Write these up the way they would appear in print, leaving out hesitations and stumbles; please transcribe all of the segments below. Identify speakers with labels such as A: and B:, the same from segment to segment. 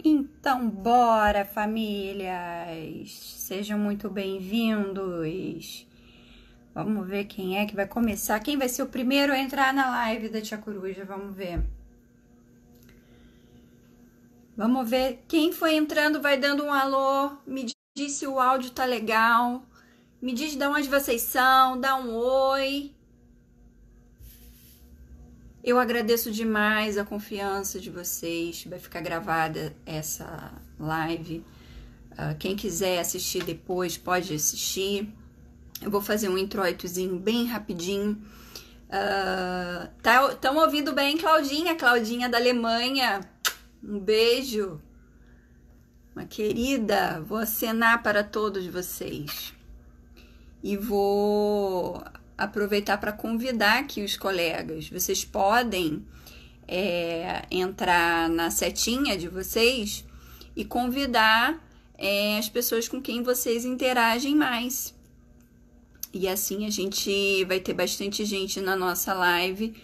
A: Então, bora, famílias! Sejam muito bem-vindos! Vamos ver quem é que vai começar. Quem vai ser o primeiro a entrar na live da Tia Coruja? Vamos ver. Vamos ver. Quem foi entrando vai dando um alô. Me diz se o áudio tá legal. Me diz de onde vocês são. Dá um oi. Eu agradeço demais a confiança de vocês. Vai ficar gravada essa live. Quem quiser assistir depois pode assistir. Eu vou fazer um introitozinho bem rapidinho. Estão ouvindo bem, Claudinha? Claudinha da Alemanha. Um beijo. Uma querida. Vou acenar para todos vocês. E vou aproveitar para convidar aqui os colegas. Vocês podem entrar na setinha de vocês e convidar as pessoas com quem vocês interagem mais. E assim a gente vai ter bastante gente na nossa live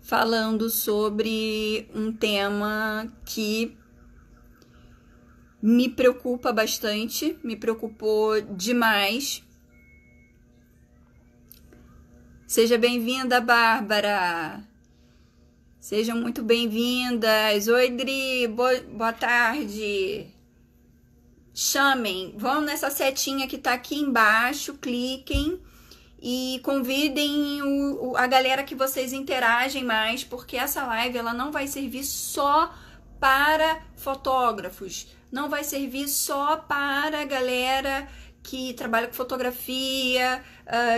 A: falando sobre um tema que me preocupa bastante, me preocupou demais. Seja bem-vinda, Bárbara. Sejam muito bem-vindas. Oi, Dri, boa tarde. Chamem, vão nessa setinha que tá aqui embaixo, cliquem e convidem a galera que vocês interagem mais, porque essa live ela não vai servir só para fotógrafos, não vai servir só para a galera que trabalha com fotografia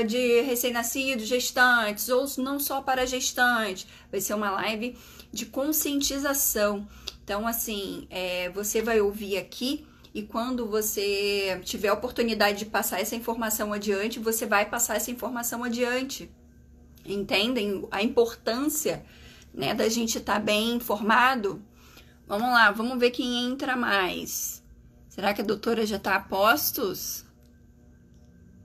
A: de recém-nascidos, gestantes, ou não só para gestantes. Vai ser uma live de conscientização. Então, assim, você vai ouvir aqui e quando você tiver a oportunidade de passar essa informação adiante, você vai passar essa informação adiante. Entendem a importância, né, da gente estar bem informado? Vamos lá, vamos ver quem entra mais. Será que a doutora já está a postos?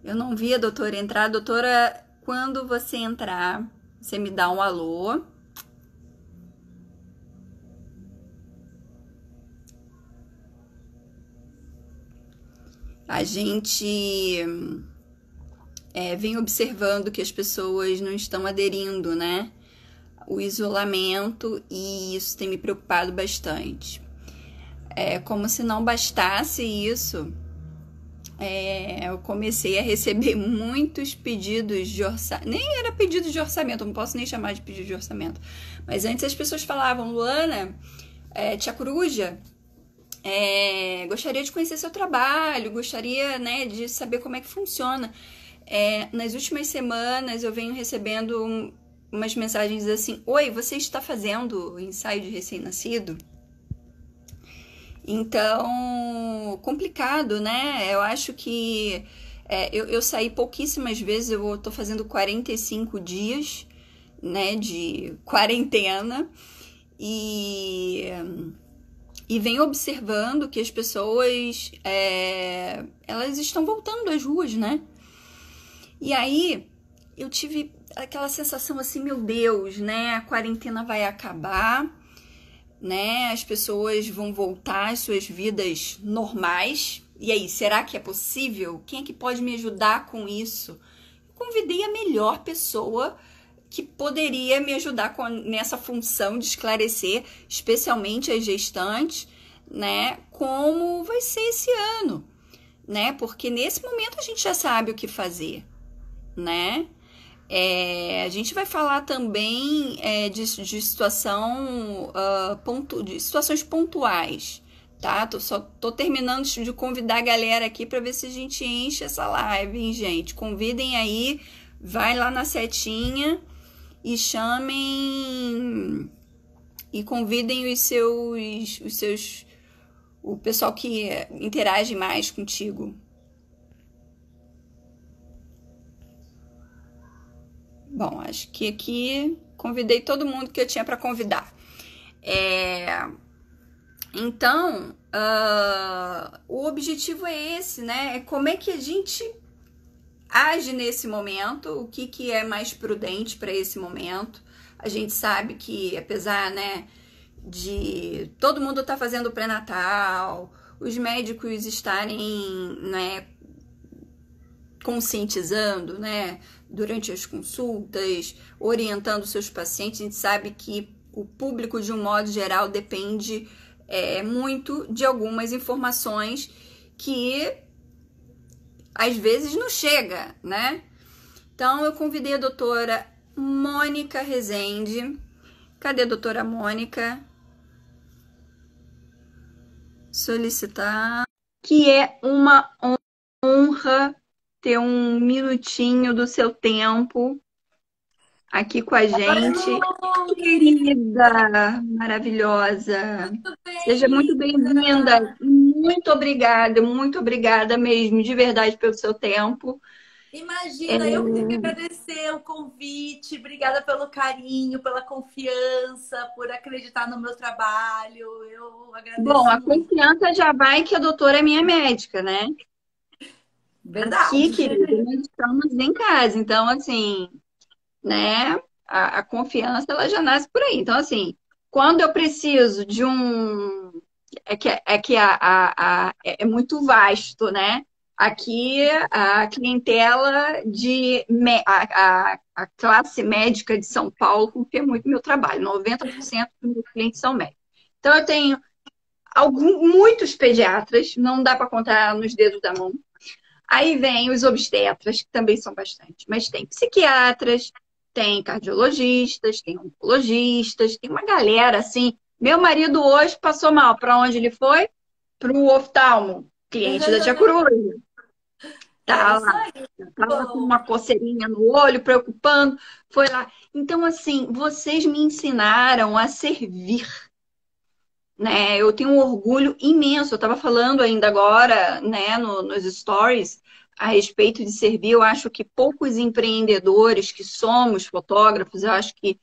A: Eu não vi a doutora entrar. Doutora, quando você entrar, você me dá um alô. A gente vem observando que as pessoas não estão aderindo, né? O isolamento, e isso tem me preocupado bastante. Como se não bastasse isso, eu comecei a receber muitos pedidos de orçamento. Nem era pedido de orçamento, eu não posso nem chamar de pedido de orçamento. Mas antes as pessoas falavam: Luana, Tia Coruja, gostaria de conhecer seu trabalho, gostaria, né, de saber como é que funciona. Nas últimas semanas eu venho recebendo umas mensagens assim: oi, você está fazendo ensaio de recém-nascido? Então, complicado, né? Eu acho que eu saí pouquíssimas vezes, eu tô fazendo 45 dias, né, de quarentena, e venho observando que as pessoas, elas estão voltando às ruas, né? E aí, eu tive aquela sensação assim, meu Deus, né? A quarentena vai acabar, né? As pessoas vão voltar às suas vidas normais. E aí, será que é possível? Quem é que pode me ajudar com isso? Eu convidei a melhor pessoa que poderia me ajudar nessa função de esclarecer, especialmente as gestantes, né? Como vai ser esse ano, né? Porque nesse momento a gente já sabe o que fazer, né? A gente vai falar também de situações pontuais, tá? Só tô terminando de convidar a galera aqui para ver se a gente enche essa live, hein, gente? Convidem aí, vai lá na setinha e chamem e convidem o pessoal que interage mais contigo. Bom, acho que aqui convidei todo mundo que eu tinha para convidar. Então, o objetivo é esse, né? Como é que a gente age nesse momento, o que é mais prudente para esse momento. A gente sabe que, apesar, né, de todo mundo estar fazendo pré-natal, os médicos estarem, né, conscientizando, né, durante as consultas, orientando seus pacientes. A gente sabe que o público, de um modo geral, depende muito de algumas informações que às vezes não chega, né? Então, eu convidei a doutora Mônica Rezende. Cadê a doutora Mônica? Solicitar. Que é uma honra ter um minutinho do seu tempo aqui com a gente.
B: Alô,
A: Querida, maravilhosa.
B: muito
A: Seja muito
B: bem-vinda.
A: bem-vinda. Muito obrigada mesmo, de verdade, pelo seu tempo.
B: Imagina, eu que tenho que agradecer o convite. Obrigada pelo carinho, pela confiança, por acreditar no meu trabalho. Eu
A: Bom,
B: agradeço
A: a
B: muito.
A: confiança já vai que a doutora é minha médica, né? Aqui,
B: Verdade.
A: querida, nós estamos em casa. Então, assim, né? A confiança, ela já nasce por aí. Então, assim, quando eu preciso de um... É muito vasto, né? Aqui, a clientela a classe médica de São Paulo confia muito no meu trabalho. 90% dos meus clientes são médicos. Então, eu tenho muitos pediatras, não dá para contar nos dedos da mão. Aí vem os obstetras, que também são bastante, mas tem psiquiatras, tem cardiologistas, tem oncologistas, tem uma galera assim. Meu marido hoje passou mal. Para onde ele foi? Para o oftalmo, cliente da Tia Coruja.
B: É
A: Tá
B: isso
A: lá,
B: aí.
A: tava com
B: Bom,
A: uma coceirinha no olho, preocupando, foi lá. Então, assim, vocês me ensinaram a servir, né? Eu tenho um orgulho imenso. Eu estava falando ainda agora, né, nos stories, a respeito de servir. Eu acho que poucos empreendedores que somos fotógrafos, eu acho que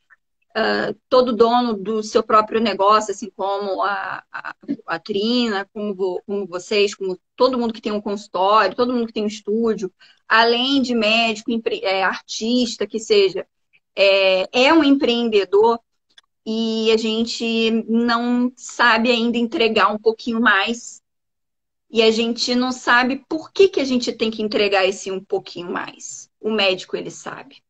A: todo dono do seu próprio negócio, assim como a Trina, como vocês, como todo mundo que tem um consultório, todo mundo que tem um estúdio, além de médico, artista, que seja, é um empreendedor e a gente não sabe ainda entregar um pouquinho mais. E a gente não sabe por que que a gente tem que entregar esse um pouquinho mais. O médico, ele sabe.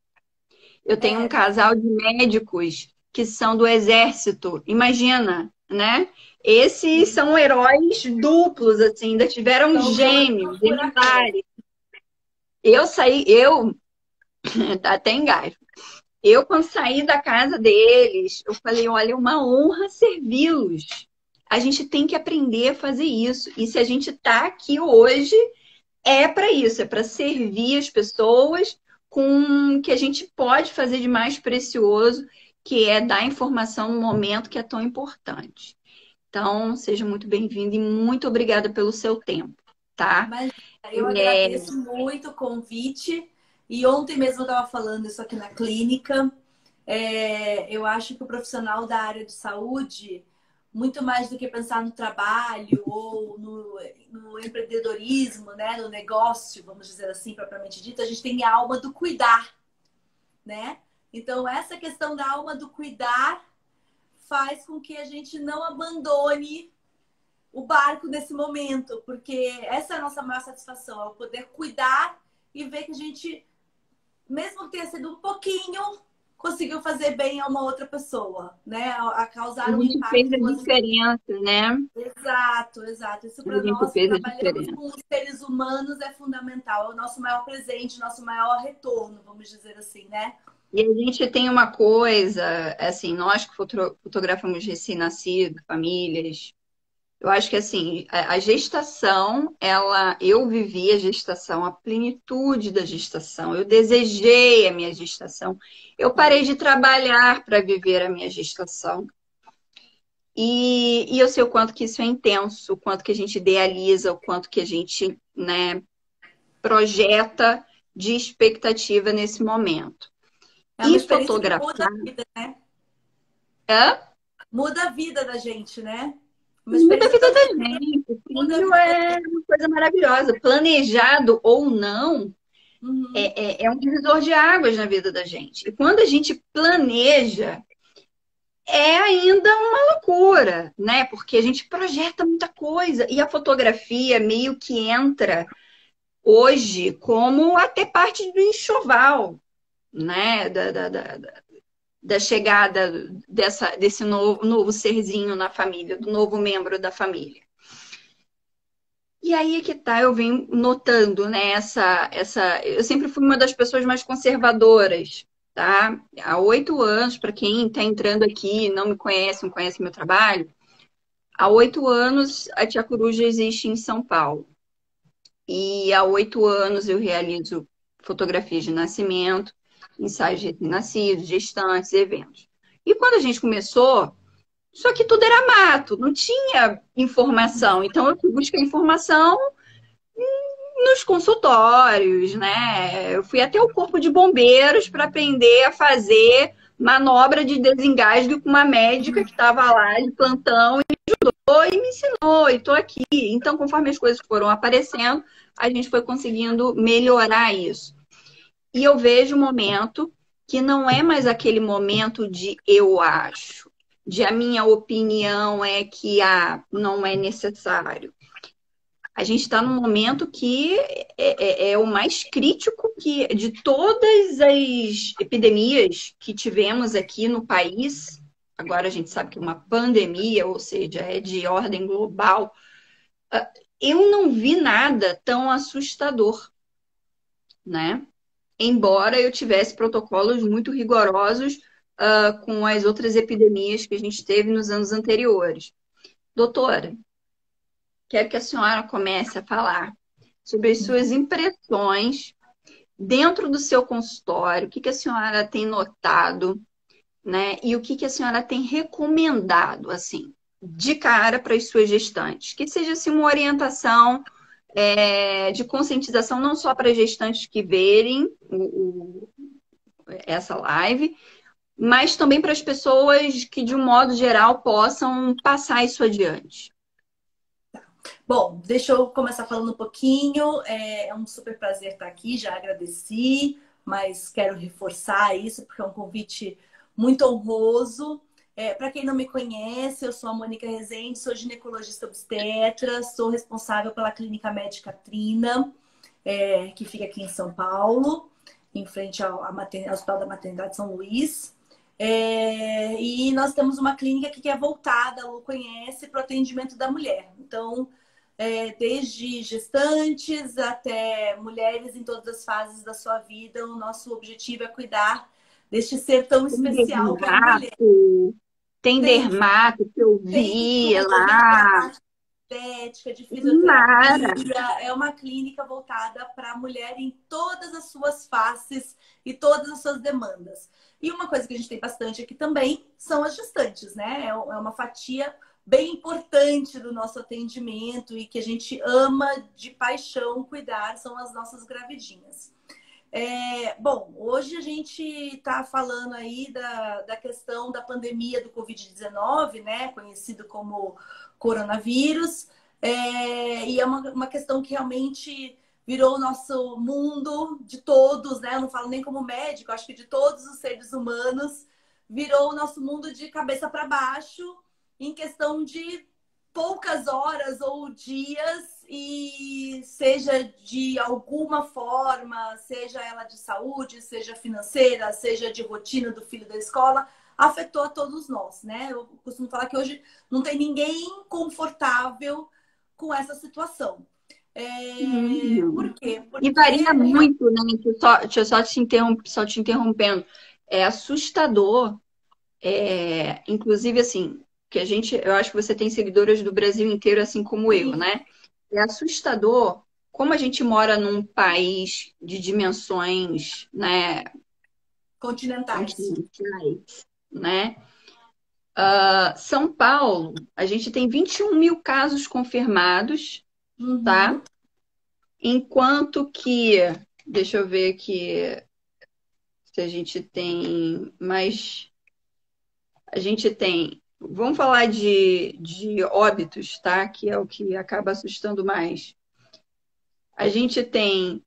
A: Eu tenho um
B: é,
A: casal de médicos que são do exército. Imagina, né? Esses são heróis duplos, assim, ainda tiveram
B: então dois
A: gêmeos,
B: são furacão.
A: genitais. Eu até engasgo. Eu, quando saí da casa deles, eu falei, olha, é uma honra servi-los. A gente tem que aprender a fazer isso. E se a gente está aqui hoje, é para isso, é para servir as pessoas com o que a gente pode fazer de mais precioso, que é dar informação no momento que é tão importante. Então, seja muito bem-vindo e muito obrigada pelo seu tempo, tá?
B: Mas eu
A: É,
B: agradeço muito o convite. E ontem mesmo eu estava falando isso aqui na clínica. Eu acho que o profissional da área de saúde, muito mais do que pensar no trabalho ou no empreendedorismo, né, no negócio, vamos dizer assim, propriamente dito, a gente tem a alma do cuidar, né? Então, essa questão da alma do cuidar faz com que a gente não abandone o barco nesse momento, porque essa é a nossa maior satisfação, é o poder cuidar e ver que a gente, mesmo que tenha sido um pouquinho, conseguiu fazer bem a uma outra pessoa, né? A
A: a
B: causar um
A: gente fez
B: impacto
A: a
B: positivo.
A: diferença, né?
B: Exato, exato. Isso
A: A
B: para
A: gente
B: nós que
A: fez a
B: trabalhamos
A: diferença.
B: com os seres humanos é fundamental. É o nosso maior presente, nosso maior retorno, vamos dizer assim, né?
A: E a gente tem uma coisa, assim, nós que fotografamos recém-nascido, famílias, eu acho que assim, a gestação, eu vivi a gestação, a plenitude da gestação, eu desejei a minha gestação, eu parei de trabalhar para viver a minha gestação. E eu sei o quanto que isso é intenso, o quanto que a gente idealiza, o quanto que a gente, né, projeta de expectativa nesse momento.
B: É uma
A: E
B: experiência que
A: fotografar,
B: muda a vida, né?
A: é,
B: Muda a vida da gente, né? Uma
A: muda a
B: experiência
A: vida
B: tão
A: da
B: diferente,
A: gente. O
B: muda a
A: filho
B: vida da
A: é uma coisa maravilhosa. Planejado ou não,
B: Uhum.
A: é um divisor de águas na vida da gente. E quando a gente planeja, é ainda uma loucura, né? Porque a gente projeta muita coisa e a fotografia meio que entra hoje como até parte do enxoval, né? Da chegada desse novo serzinho na família, do novo membro da família. E aí é que tá, eu venho notando, né, eu sempre fui uma das pessoas mais conservadoras, tá? Há 8 anos, para quem está entrando aqui e não me conhece, não conhece meu trabalho, há 8 anos a Tia Coruja existe em São Paulo. E há 8 anos eu realizo fotografias de nascimento, ensaios de recém-nascidos, gestantes, eventos. E quando a gente começou, isso aqui tudo era mato, não tinha informação. Então eu fui buscar informação nos consultórios, né? Eu fui até o corpo de bombeiros para aprender a fazer manobra de desengasgue com uma médica que estava lá de plantão e me ensinou, e estou aqui. Então, conforme as coisas foram aparecendo, a gente foi conseguindo melhorar isso. E eu vejo um momento que não é mais aquele momento de eu acho, de a minha opinião é que não é necessário. A gente está num momento que é o mais crítico de todas as epidemias que tivemos aqui no país. Agora a gente sabe que é uma pandemia, ou seja, é de ordem global. Eu não vi nada tão assustador, né? Embora eu tivesse protocolos muito rigorosos, com as outras epidemias que a gente teve nos anos anteriores. Doutora, quero que a senhora comece a falar sobre as suas impressões dentro do seu consultório, o que a senhora tem notado, né? E o que a senhora tem recomendado, assim, de cara para as suas gestantes. Que seja, assim, uma orientação de conscientização, não só para gestantes que verem essa live, mas também para as pessoas que, de um modo geral, possam passar isso adiante.
B: Bom, deixa eu começar falando um pouquinho. É um super prazer estar aqui, já agradeci, mas quero reforçar isso porque é um convite muito honroso. Para quem não me conhece, eu sou a Mônica Rezende, sou ginecologista obstetra, sou responsável pela Clínica Médica Trina, que fica aqui em São Paulo, em frente ao Hospital da Maternidade São Luís. E nós temos uma clínica que é voltada, a Lu conhece, para o atendimento da mulher. Então, desde gestantes até mulheres em todas as fases da sua vida, o nosso objetivo é cuidar deste ser tão especial que é a mulher.
A: Tem dermato que eu vi lá.
B: Estética, de fisioterapia. É uma clínica voltada para a mulher em todas as suas faces e todas as suas demandas. E uma coisa que a gente tem bastante aqui também são as gestantes, né? É uma fatia bem importante do nosso atendimento e que a gente ama de paixão cuidar, são as nossas gravidinhas. Bom, hoje a gente está falando aí da questão da pandemia do Covid-19, né? Conhecido como coronavírus. E é uma questão que realmente virou o nosso mundo de todos, né? Eu não falo nem como médico, acho que de todos os seres humanos, virou o nosso mundo de cabeça para baixo em questão de poucas horas ou dias e seja de alguma forma, seja ela de saúde, seja financeira, seja de rotina do filho da escola, afetou a todos nós, né? Eu costumo falar que hoje não tem ninguém confortável com essa situação. Por quê? Porque...
A: E varia muito, né? Deixa eu só te interrompendo. É assustador. Inclusive, assim, eu acho que você tem seguidoras do Brasil inteiro, assim como eu, né? É assustador como a gente mora num país de dimensões, né?
B: Continentais,
A: né? São Paulo, a gente tem 21 mil casos confirmados, tá? Enquanto que, deixa eu ver aqui se a gente tem mais. A gente tem, vamos falar de óbitos, tá? Que é o que acaba assustando mais. A gente tem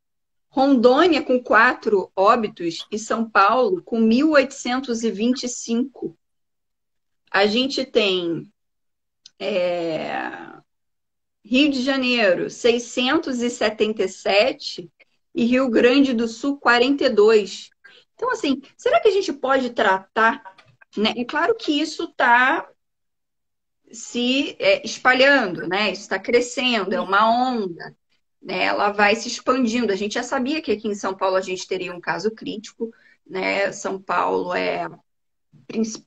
A: Rondônia com 4 óbitos e São Paulo com 1.825. a gente tem Rio de Janeiro, 677 e Rio Grande do Sul, 42. Então, assim, será que a gente pode tratar, né? É claro que isso está se espalhando, né? Isso está crescendo, é uma onda, né? Ela vai se expandindo. A gente já sabia que aqui em São Paulo a gente teria um caso crítico, né? São Paulo é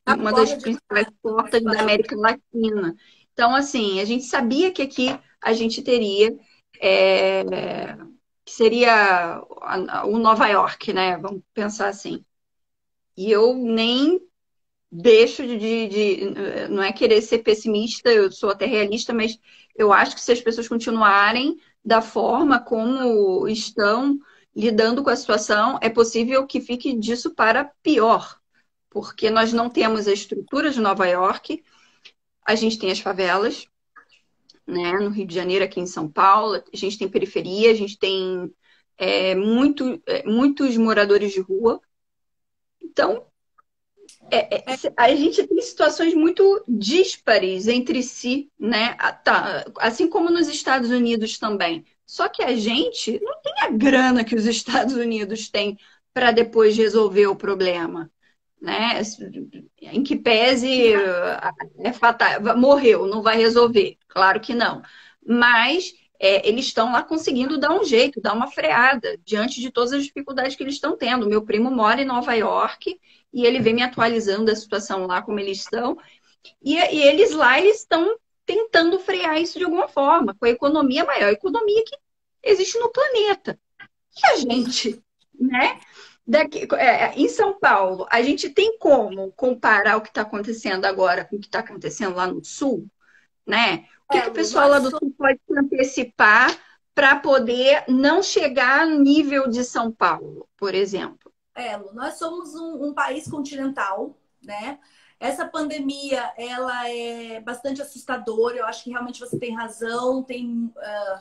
B: A
A: uma das
B: porta de
A: principais
B: entrada da
A: portas da
B: situação.
A: América Latina. Então, assim, a gente sabia que aqui a gente teria, que seria o Nova York, né? Vamos pensar assim. E eu nem deixo não é querer ser pessimista, eu sou até realista, mas eu acho que se as pessoas continuarem da forma como estão lidando com a situação, é possível que fique disso para pior, porque nós não temos a estrutura de Nova York, a gente tem as favelas, né, no Rio de Janeiro, aqui em São Paulo, a gente tem periferia, a gente tem muitos moradores de rua. Então, a gente tem situações muito díspares entre si, né? Tá, assim como nos Estados Unidos também. Só que a gente não tem a grana que os Estados Unidos têm para depois resolver o problema, né? Em que pese fatal, morreu, não vai resolver. Claro que não. Mas eles estão lá conseguindo dar um jeito, dar uma freada diante de todas as dificuldades que eles estão tendo. Meu primo mora em Nova York e ele vem me atualizando da situação lá, como eles estão. E eles lá, eles estão tentando frear isso de alguma forma, com a economia maior, a economia que existe no planeta. E a gente, né? Em São Paulo, a gente tem como comparar o que está acontecendo agora com o que está acontecendo lá no Sul, né? O que o
B: Lu,
A: pessoal lá do Sul pode se antecipar para poder não chegar no nível de São Paulo, por exemplo?
B: Lu, nós somos um país continental, né? Essa pandemia, ela é bastante assustadora. Eu acho que realmente você tem razão.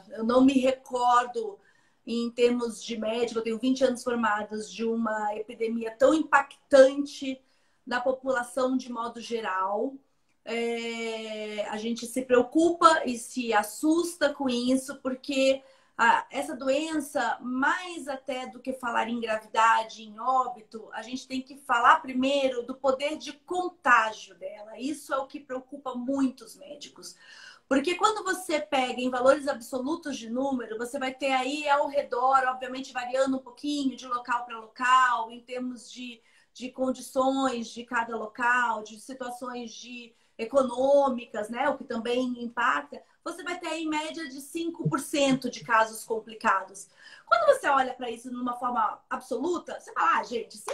B: Eu não me recordo, em termos de médico, eu tenho 20 anos formados, de uma epidemia tão impactante na população de modo geral. A gente se preocupa e se assusta com isso, porque essa doença, mais até do que falar em gravidade, em óbito, a gente tem que falar primeiro do poder de contágio dela. Isso é o que preocupa muitos médicos. Porque quando você pega em valores absolutos de número, você vai ter aí ao redor, obviamente variando um pouquinho de local para local, em termos de condições de cada local, de situações econômicas, né? O que também impacta. Você vai ter aí em média de 5% de casos complicados. Quando você olha para isso de uma forma absoluta, você fala, gente, 5%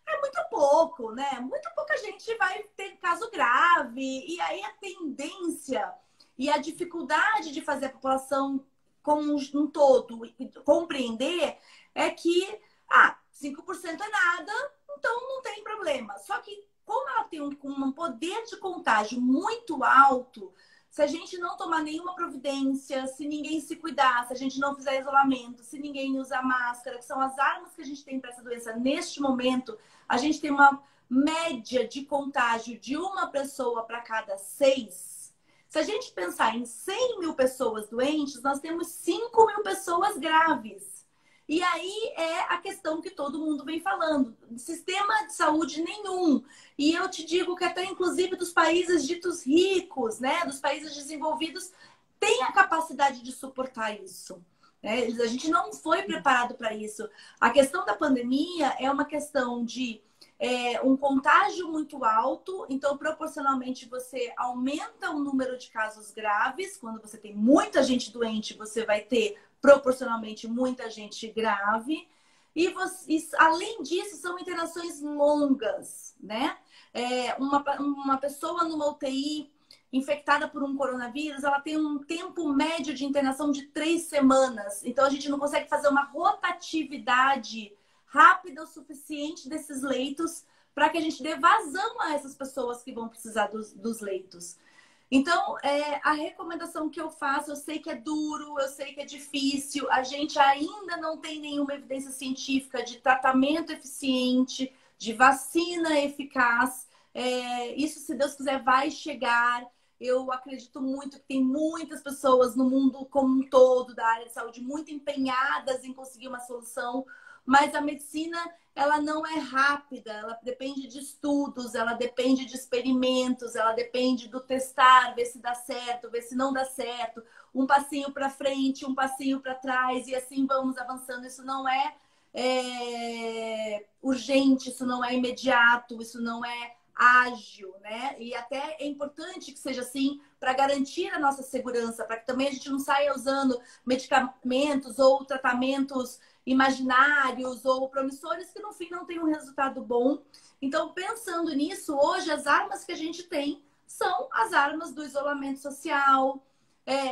B: é muito pouco, né? Muito pouca gente vai ter caso grave. E aí a tendência e a dificuldade de fazer a população como um todo compreender é que 5% é nada, então não tem problema. Só que como ela tem um poder de contágio muito alto, se a gente não tomar nenhuma providência, se ninguém se cuidar, se a gente não fizer isolamento, se ninguém usar máscara, que são as armas que a gente tem para essa doença neste momento, a gente tem uma média de contágio de uma pessoa para cada 6. Se a gente pensar em 100 mil pessoas doentes, nós temos 5 mil pessoas graves. E aí é a questão que todo mundo vem falando. Sistema de saúde nenhum. E eu te digo que até inclusive dos países ditos ricos, né, dos países desenvolvidos, tem a capacidade de suportar isso. Né? A gente não foi preparado para isso. A questão da pandemia é uma questão de um contágio muito alto, então proporcionalmente você aumenta o número de casos graves. Quando você tem muita gente doente, você vai ter proporcionalmente muita gente grave. E além disso, são internações longas, né? Uma pessoa numa UTI infectada por um coronavírus, ela tem um tempo médio de internação de 3 semanas. Então, a gente não consegue fazer uma rotatividade rápida o suficiente desses leitos para que a gente dê vazão a essas pessoas que vão precisar dos leitos. Então, a recomendação que eu faço, eu sei que é duro, eu sei que é difícil, a gente ainda não tem nenhuma evidência científica de tratamento eficiente, de vacina eficaz. Isso, se Deus quiser, vai chegar. Eu acredito muito que tem muitas pessoas no mundo como um todo da área de saúde muito empenhadas em conseguir uma solução, mas a medicina, ela não é rápida, ela depende de estudos, ela depende de experimentos, ela depende do testar, ver se dá certo, ver se não dá certo, um passinho para frente, um passinho para trás, e assim vamos avançando. Isso não é urgente, isso não é imediato, isso não é ágil, né? E até é importante que seja assim para garantir a nossa segurança, para que também a gente não saia usando medicamentos ou tratamentos imaginários ou promissores que no fim não tem um resultado bom. Então, pensando nisso, hoje as armas que a gente tem são as armas do isolamento social,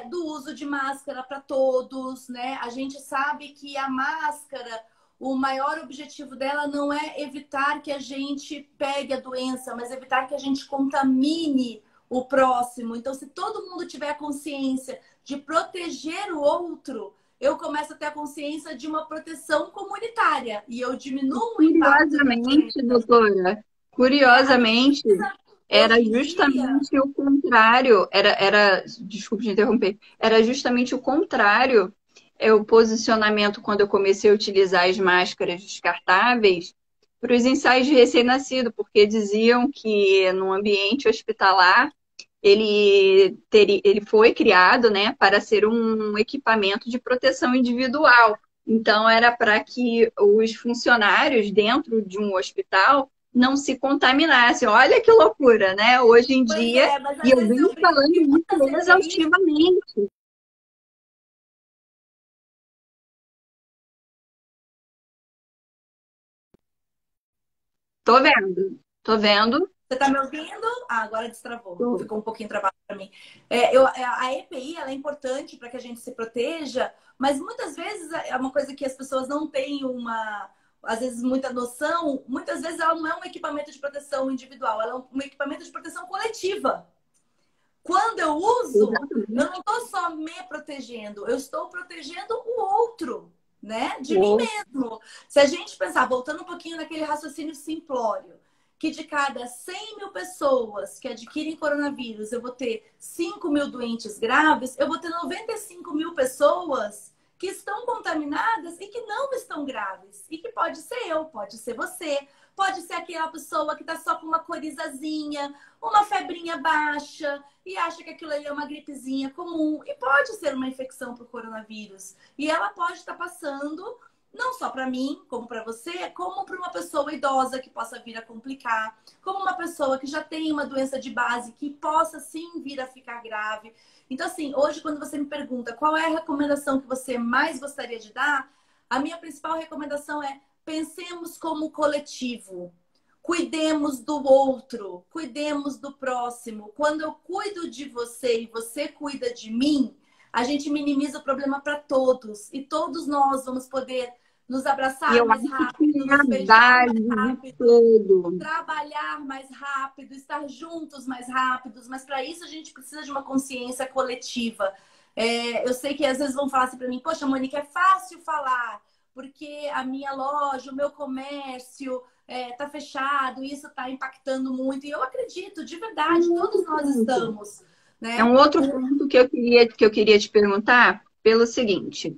B: do uso de máscara para todos, né? A gente sabe que a máscara, o maior objetivo dela não é evitar que a gente pegue a doença, mas evitar que a gente contamine o próximo. Então, se todo mundo tiver a consciência de proteger o outro, eu começo a ter a consciência de uma proteção comunitária e eu diminuo o impacto da
A: Curiosamente,
B: doença.
A: doutora, curiosamente, era
B: Hoje em dia,
A: justamente o contrário, desculpe te interromper, era justamente o contrário, o posicionamento quando eu comecei a utilizar as máscaras descartáveis para os ensaios de recém-nascido, porque diziam que no ambiente hospitalar ele foi criado, né, para ser um equipamento de proteção individual. Então, era para que os funcionários dentro de um hospital não se contaminassem. Olha que loucura, né? Hoje em
B: pois
A: dia,
B: mas
A: e
B: às
A: eu
B: vezes
A: venho
B: eu brinco
A: falando
B: que muitas
A: isso
B: EPIs.
A: exaustivamente. Tô vendo, tô vendo.
B: Você está me ouvindo? Ah, agora destravou.
A: Tô.
B: Ficou um pouquinho travado para mim. A EPI ela é importante para que a gente se proteja, mas muitas vezes é uma coisa que as pessoas não têm às vezes, muita noção. Muitas vezes ela não é um equipamento de proteção individual, ela é um equipamento de proteção coletiva. Quando eu uso, eu não
A: Exatamente.
B: estou só me protegendo, eu estou protegendo o outro, né? De mim
A: Tô.
B: mesmo. Se a gente pensar, voltando um pouquinho naquele raciocínio simplório, que de cada 100 mil pessoas que adquirem coronavírus, eu vou ter 5 mil doentes graves, eu vou ter 95 mil pessoas que estão contaminadas e que não estão graves. E que pode ser eu, pode ser você, pode ser aquela pessoa que está só com uma corizazinha, uma febrinha baixa e acha que aquilo ali é uma gripezinha comum. E pode ser uma infecção por coronavírus. E ela pode estar passando não só para mim, como para você, como para uma pessoa idosa que possa vir a complicar, como uma pessoa que já tem uma doença de base que possa sim vir a ficar grave. Então, assim, hoje, quando você me pergunta qual é a recomendação que você mais gostaria de dar, a minha principal recomendação é: pensemos como coletivo. Cuidemos do outro, cuidemos do próximo. Quando eu cuido de você e você cuida de mim, a gente minimiza o problema para todos. E todos nós vamos poder nos
A: E
B: abraçar
A: eu
B: mais
A: acho
B: rápido,
A: que é
B: nos
A: a
B: beijar
A: base
B: mais
A: de
B: rápido,
A: tudo.
B: trabalhar mais rápido, estar juntos mais rápidos. Mas para isso a gente precisa de uma consciência coletiva. Eu sei que às vezes vão falar assim para mim: poxa, Monique, é fácil falar, porque a minha loja, o meu comércio tá fechado, isso está impactando muito. E eu acredito, de verdade, todos nós estamos,
A: É
B: né?
A: um outro ponto que eu queria te perguntar, pelo seguinte,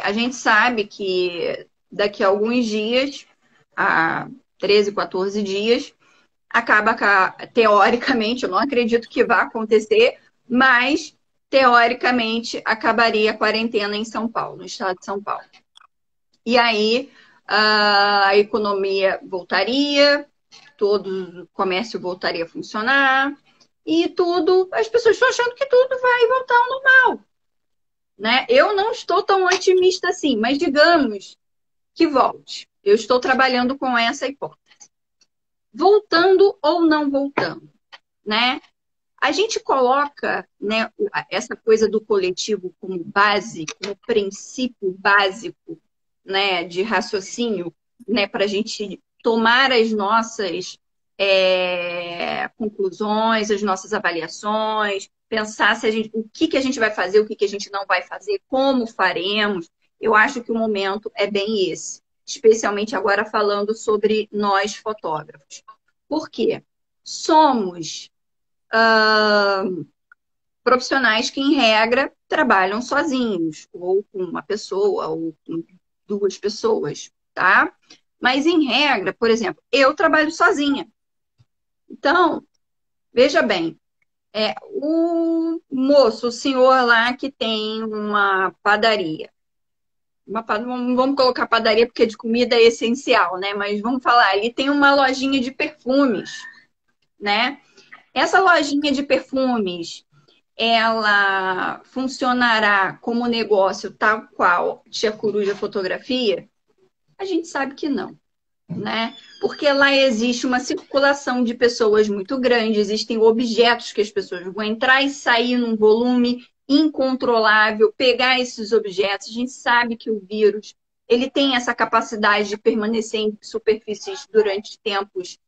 A: a gente sabe que daqui a alguns dias, a 13, 14 dias, teoricamente, eu não acredito que vá acontecer, mas teoricamente acabaria a quarentena em São Paulo, no estado de São Paulo. E aí a economia voltaria, todo o comércio voltaria a funcionar e tudo, as pessoas estão achando que tudo vai voltar ao normal, né? Eu não estou tão otimista assim, mas digamos que volte. Eu estou trabalhando com essa hipótese. Voltando ou não voltando, né? A gente coloca, né, essa coisa do coletivo como base, como princípio básico, né, de raciocínio, né, para a gente tomar as nossas conclusões, as nossas avaliações, pensar se o que a gente vai fazer, o que a gente não vai fazer, como faremos. Eu acho que o momento é bem esse, especialmente agora falando sobre nós fotógrafos. Por quê? somos profissionais que, em regra, trabalham sozinhos, ou com uma pessoa, ou com duas pessoas, tá? Mas, em regra, por exemplo, eu trabalho sozinha. Então, veja bem, o moço, o senhor lá que tem uma padaria. Vamos colocar padaria porque de comida é essencial, né? Mas vamos falar, ele tem uma lojinha de perfumes, né? Essa lojinha de perfumes, ela funcionará como negócio tal qual Tia Coruja Fotografia? A gente sabe que não, né? Porque lá existe uma circulação de pessoas muito grande, existem objetos que as pessoas vão entrar e sair num volume incontrolável, pegar esses objetos. A gente sabe que o vírus, ele tem essa capacidade de permanecer em superfícies durante tempos,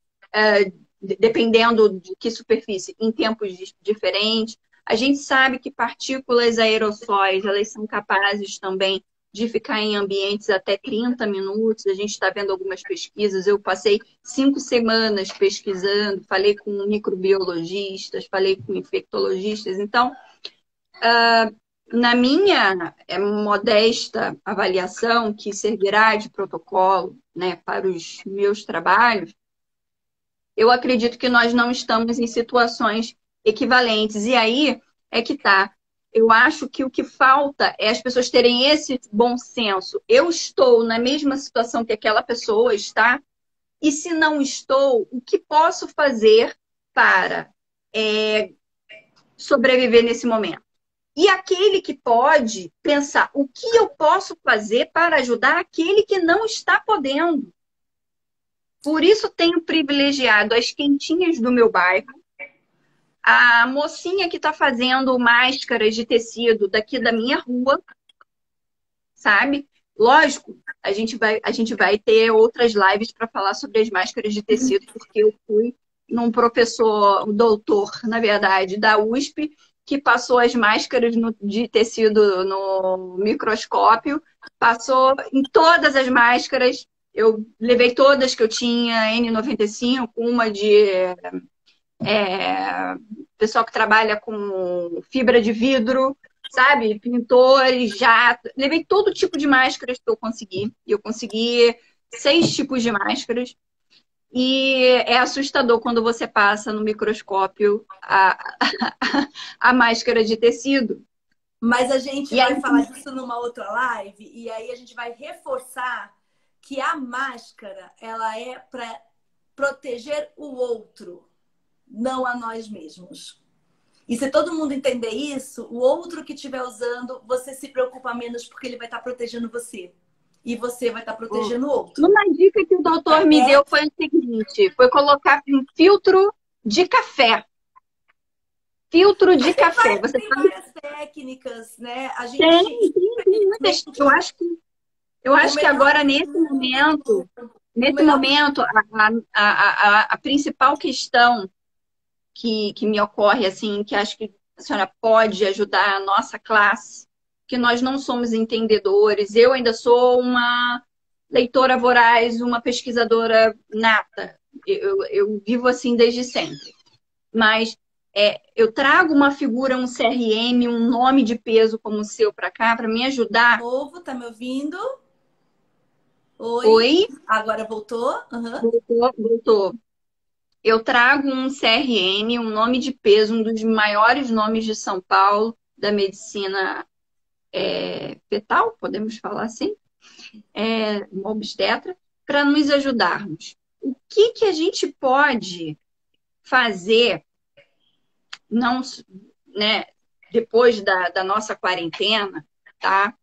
A: dependendo de que superfície, em tempos diferentes. A gente sabe que partículas aerossóis, elas são capazes também de ficar em ambientes até 30 minutos. A gente está vendo algumas pesquisas. Eu passei 5 semanas pesquisando, falei com microbiologistas, falei com infectologistas. Então, na minha modesta avaliação, que servirá de protocolo, né, para os meus trabalhos, eu acredito que nós não estamos em situações equivalentes. E aí é que tá. Eu acho que o que falta é as pessoas terem esse bom senso. Eu estou na mesma situação que aquela pessoa está, e se não estou, o que posso fazer para sobreviver nesse momento? E aquele que pode pensar, o que eu posso fazer para ajudar aquele que não está podendo? Por isso tenho privilegiado as quentinhas do meu bairro, a mocinha que está fazendo máscaras de tecido daqui da minha rua, sabe? Lógico, a gente vai ter outras lives para falar sobre as máscaras de tecido, porque eu fui num professor, um doutor, na verdade, da USP, que passou as máscaras de tecido no microscópio, passou em todas as máscaras. Eu levei todas que eu tinha, N95, uma de pessoal que trabalha com fibra de vidro, sabe? Pintores, jato. Levei todo tipo de máscaras que eu consegui. E eu consegui 6 tipos de máscaras. E é assustador quando você passa no microscópio a máscara de tecido.
B: Mas a gente vai falar disso numa outra live, e aí a gente vai reforçar que a máscara, ela é para proteger o outro, não a nós mesmos. E se todo mundo entender isso, o outro que estiver usando, você se preocupa menos porque ele vai estar protegendo você. E você vai estar protegendo o outro.
A: Uma dica que o doutor me deu foi o seguinte, foi colocar um filtro de café. Filtro de café.
B: Você tem várias técnicas, né? A gente
A: tem muitas. Eu acho que agora, nesse momento, a principal questão que me ocorre, assim, que acho que a senhora pode ajudar a nossa classe, que nós não somos entendedores. Eu ainda sou uma leitora voraz, uma pesquisadora nata. Eu vivo assim desde sempre. Mas eu trago uma figura, um CRM, um nome de peso como o seu para cá, para me ajudar.
B: Novo, tá me ouvindo?
A: Oi?
B: Agora voltou? Uhum.
A: Voltou. Eu trago um CRM, um nome de peso, um dos maiores nomes de São Paulo, da medicina fetal, podemos falar assim, uma obstetra, para nos ajudarmos. O que a gente pode fazer, não, né, depois da nossa quarentena, tá?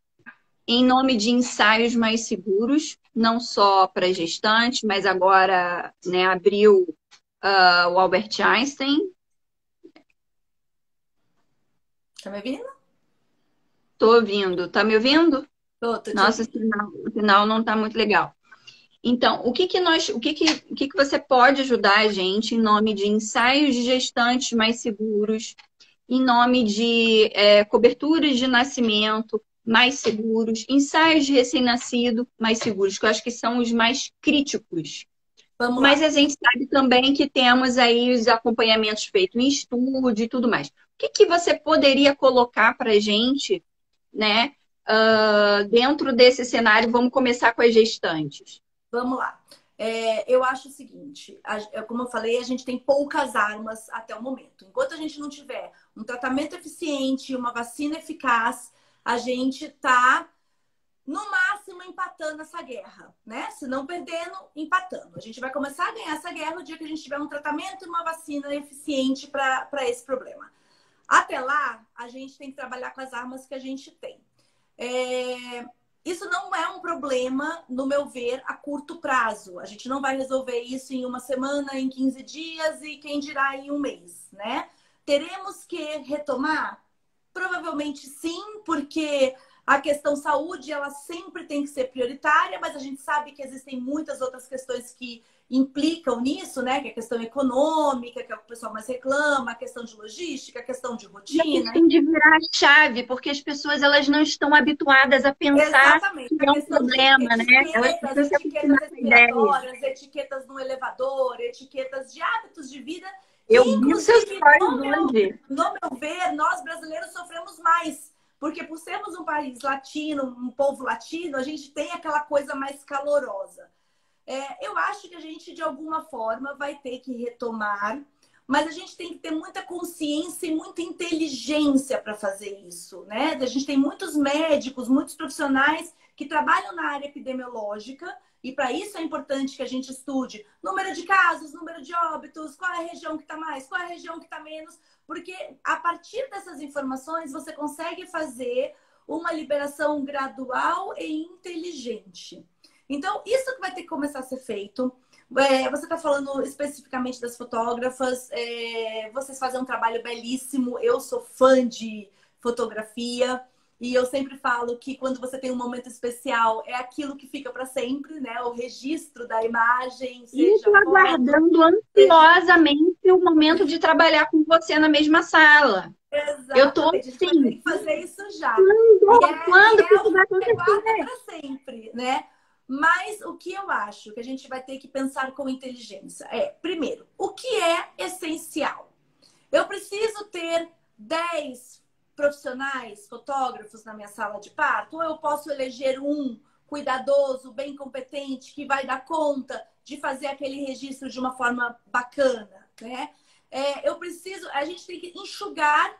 A: Em nome de ensaios mais seguros, não só para gestantes, mas agora, né, abriu o Albert Einstein.
B: Tá me ouvindo?
A: Tô ouvindo. Tá me ouvindo?
B: Tô
A: Nossa, o sinal não tá muito legal. Então, o que você pode ajudar a gente em nome de ensaios de gestantes mais seguros, em nome de coberturas de nascimento mais seguros, ensaios de recém-nascido mais seguros, que eu acho que são os mais críticos.
B: Vamos
A: Mas
B: lá.
A: a gente sabe também que temos aí os acompanhamentos feitos em estúdio e tudo mais. O que que você poderia colocar para gente, né, dentro desse cenário? Vamos começar com as gestantes.
B: Vamos lá. Eu acho o seguinte, como eu falei, a gente tem poucas armas até o momento. Enquanto a gente não tiver um tratamento eficiente, uma vacina eficaz, a gente está, no máximo, empatando essa guerra, né? Se não perdendo, empatando. A gente vai começar a ganhar essa guerra no dia que a gente tiver um tratamento e uma vacina eficiente para esse problema. Até lá, a gente tem que trabalhar com as armas que a gente tem. Isso não é um problema, no meu ver, a curto prazo. A gente não vai resolver isso em uma semana, em 15 dias e quem dirá em um mês, né? Teremos que retomar? Provavelmente sim, porque a questão saúde, ela sempre tem que ser prioritária, mas a gente sabe que existem muitas outras questões que implicam nisso, né? Que é a questão econômica, que é o que o pessoal mais reclama, a questão de logística, a questão de
A: E a
B: rotina.
A: questão de virar a chave, porque as pessoas elas não estão habituadas a pensar
B: Exatamente.
A: que
B: A
A: é um
B: questão de
A: problema, né? Elas
B: etiquetas,
A: precisam se
B: etiquetas
A: acostumar com a ideia.
B: respiratórias, etiquetas no elevador, etiquetas de hábitos de vida, que
A: Eu vi os seus
B: inclusive,
A: stories hoje.
B: no meu ver, nós brasileiros sofremos mais. Porque por sermos um país latino, um povo latino, a gente tem aquela coisa mais calorosa. Eu acho que a gente, de alguma forma, vai ter que retomar, mas a gente tem que ter muita consciência e muita inteligência para fazer isso, né? A gente tem muitos médicos, muitos profissionais que trabalham na área epidemiológica, e para isso é importante que a gente estude número de casos, número de óbitos, qual é a região que está mais, qual é a região que está menos, porque a partir dessas informações você consegue fazer uma liberação gradual e inteligente. Então, isso que vai ter que começar a ser feito. Você está falando especificamente das fotógrafas. Vocês fazem um trabalho belíssimo. Eu sou fã de fotografia. E eu sempre falo que quando você tem um momento especial, é aquilo que fica para sempre, né? O registro da imagem,
A: E
B: seja
A: estou
B: foto,
A: aguardando
B: seja...
A: ansiosamente o momento de trabalhar com você na mesma sala. Eu estou
B: Exatamente. A gente vai ter
A: assim,
B: que fazer isso já. E
A: quando que
B: é
A: isso
B: algo
A: vai
B: que você guarda
A: acontecer?
B: para sempre, né? Mas o que eu acho que a gente vai ter que pensar com inteligência primeiro, o que é essencial? Eu preciso ter 10 profissionais, fotógrafos na minha sala de parto, ou eu posso eleger um cuidadoso, bem competente, que vai dar conta de fazer aquele registro de uma forma bacana, né? A gente tem que enxugar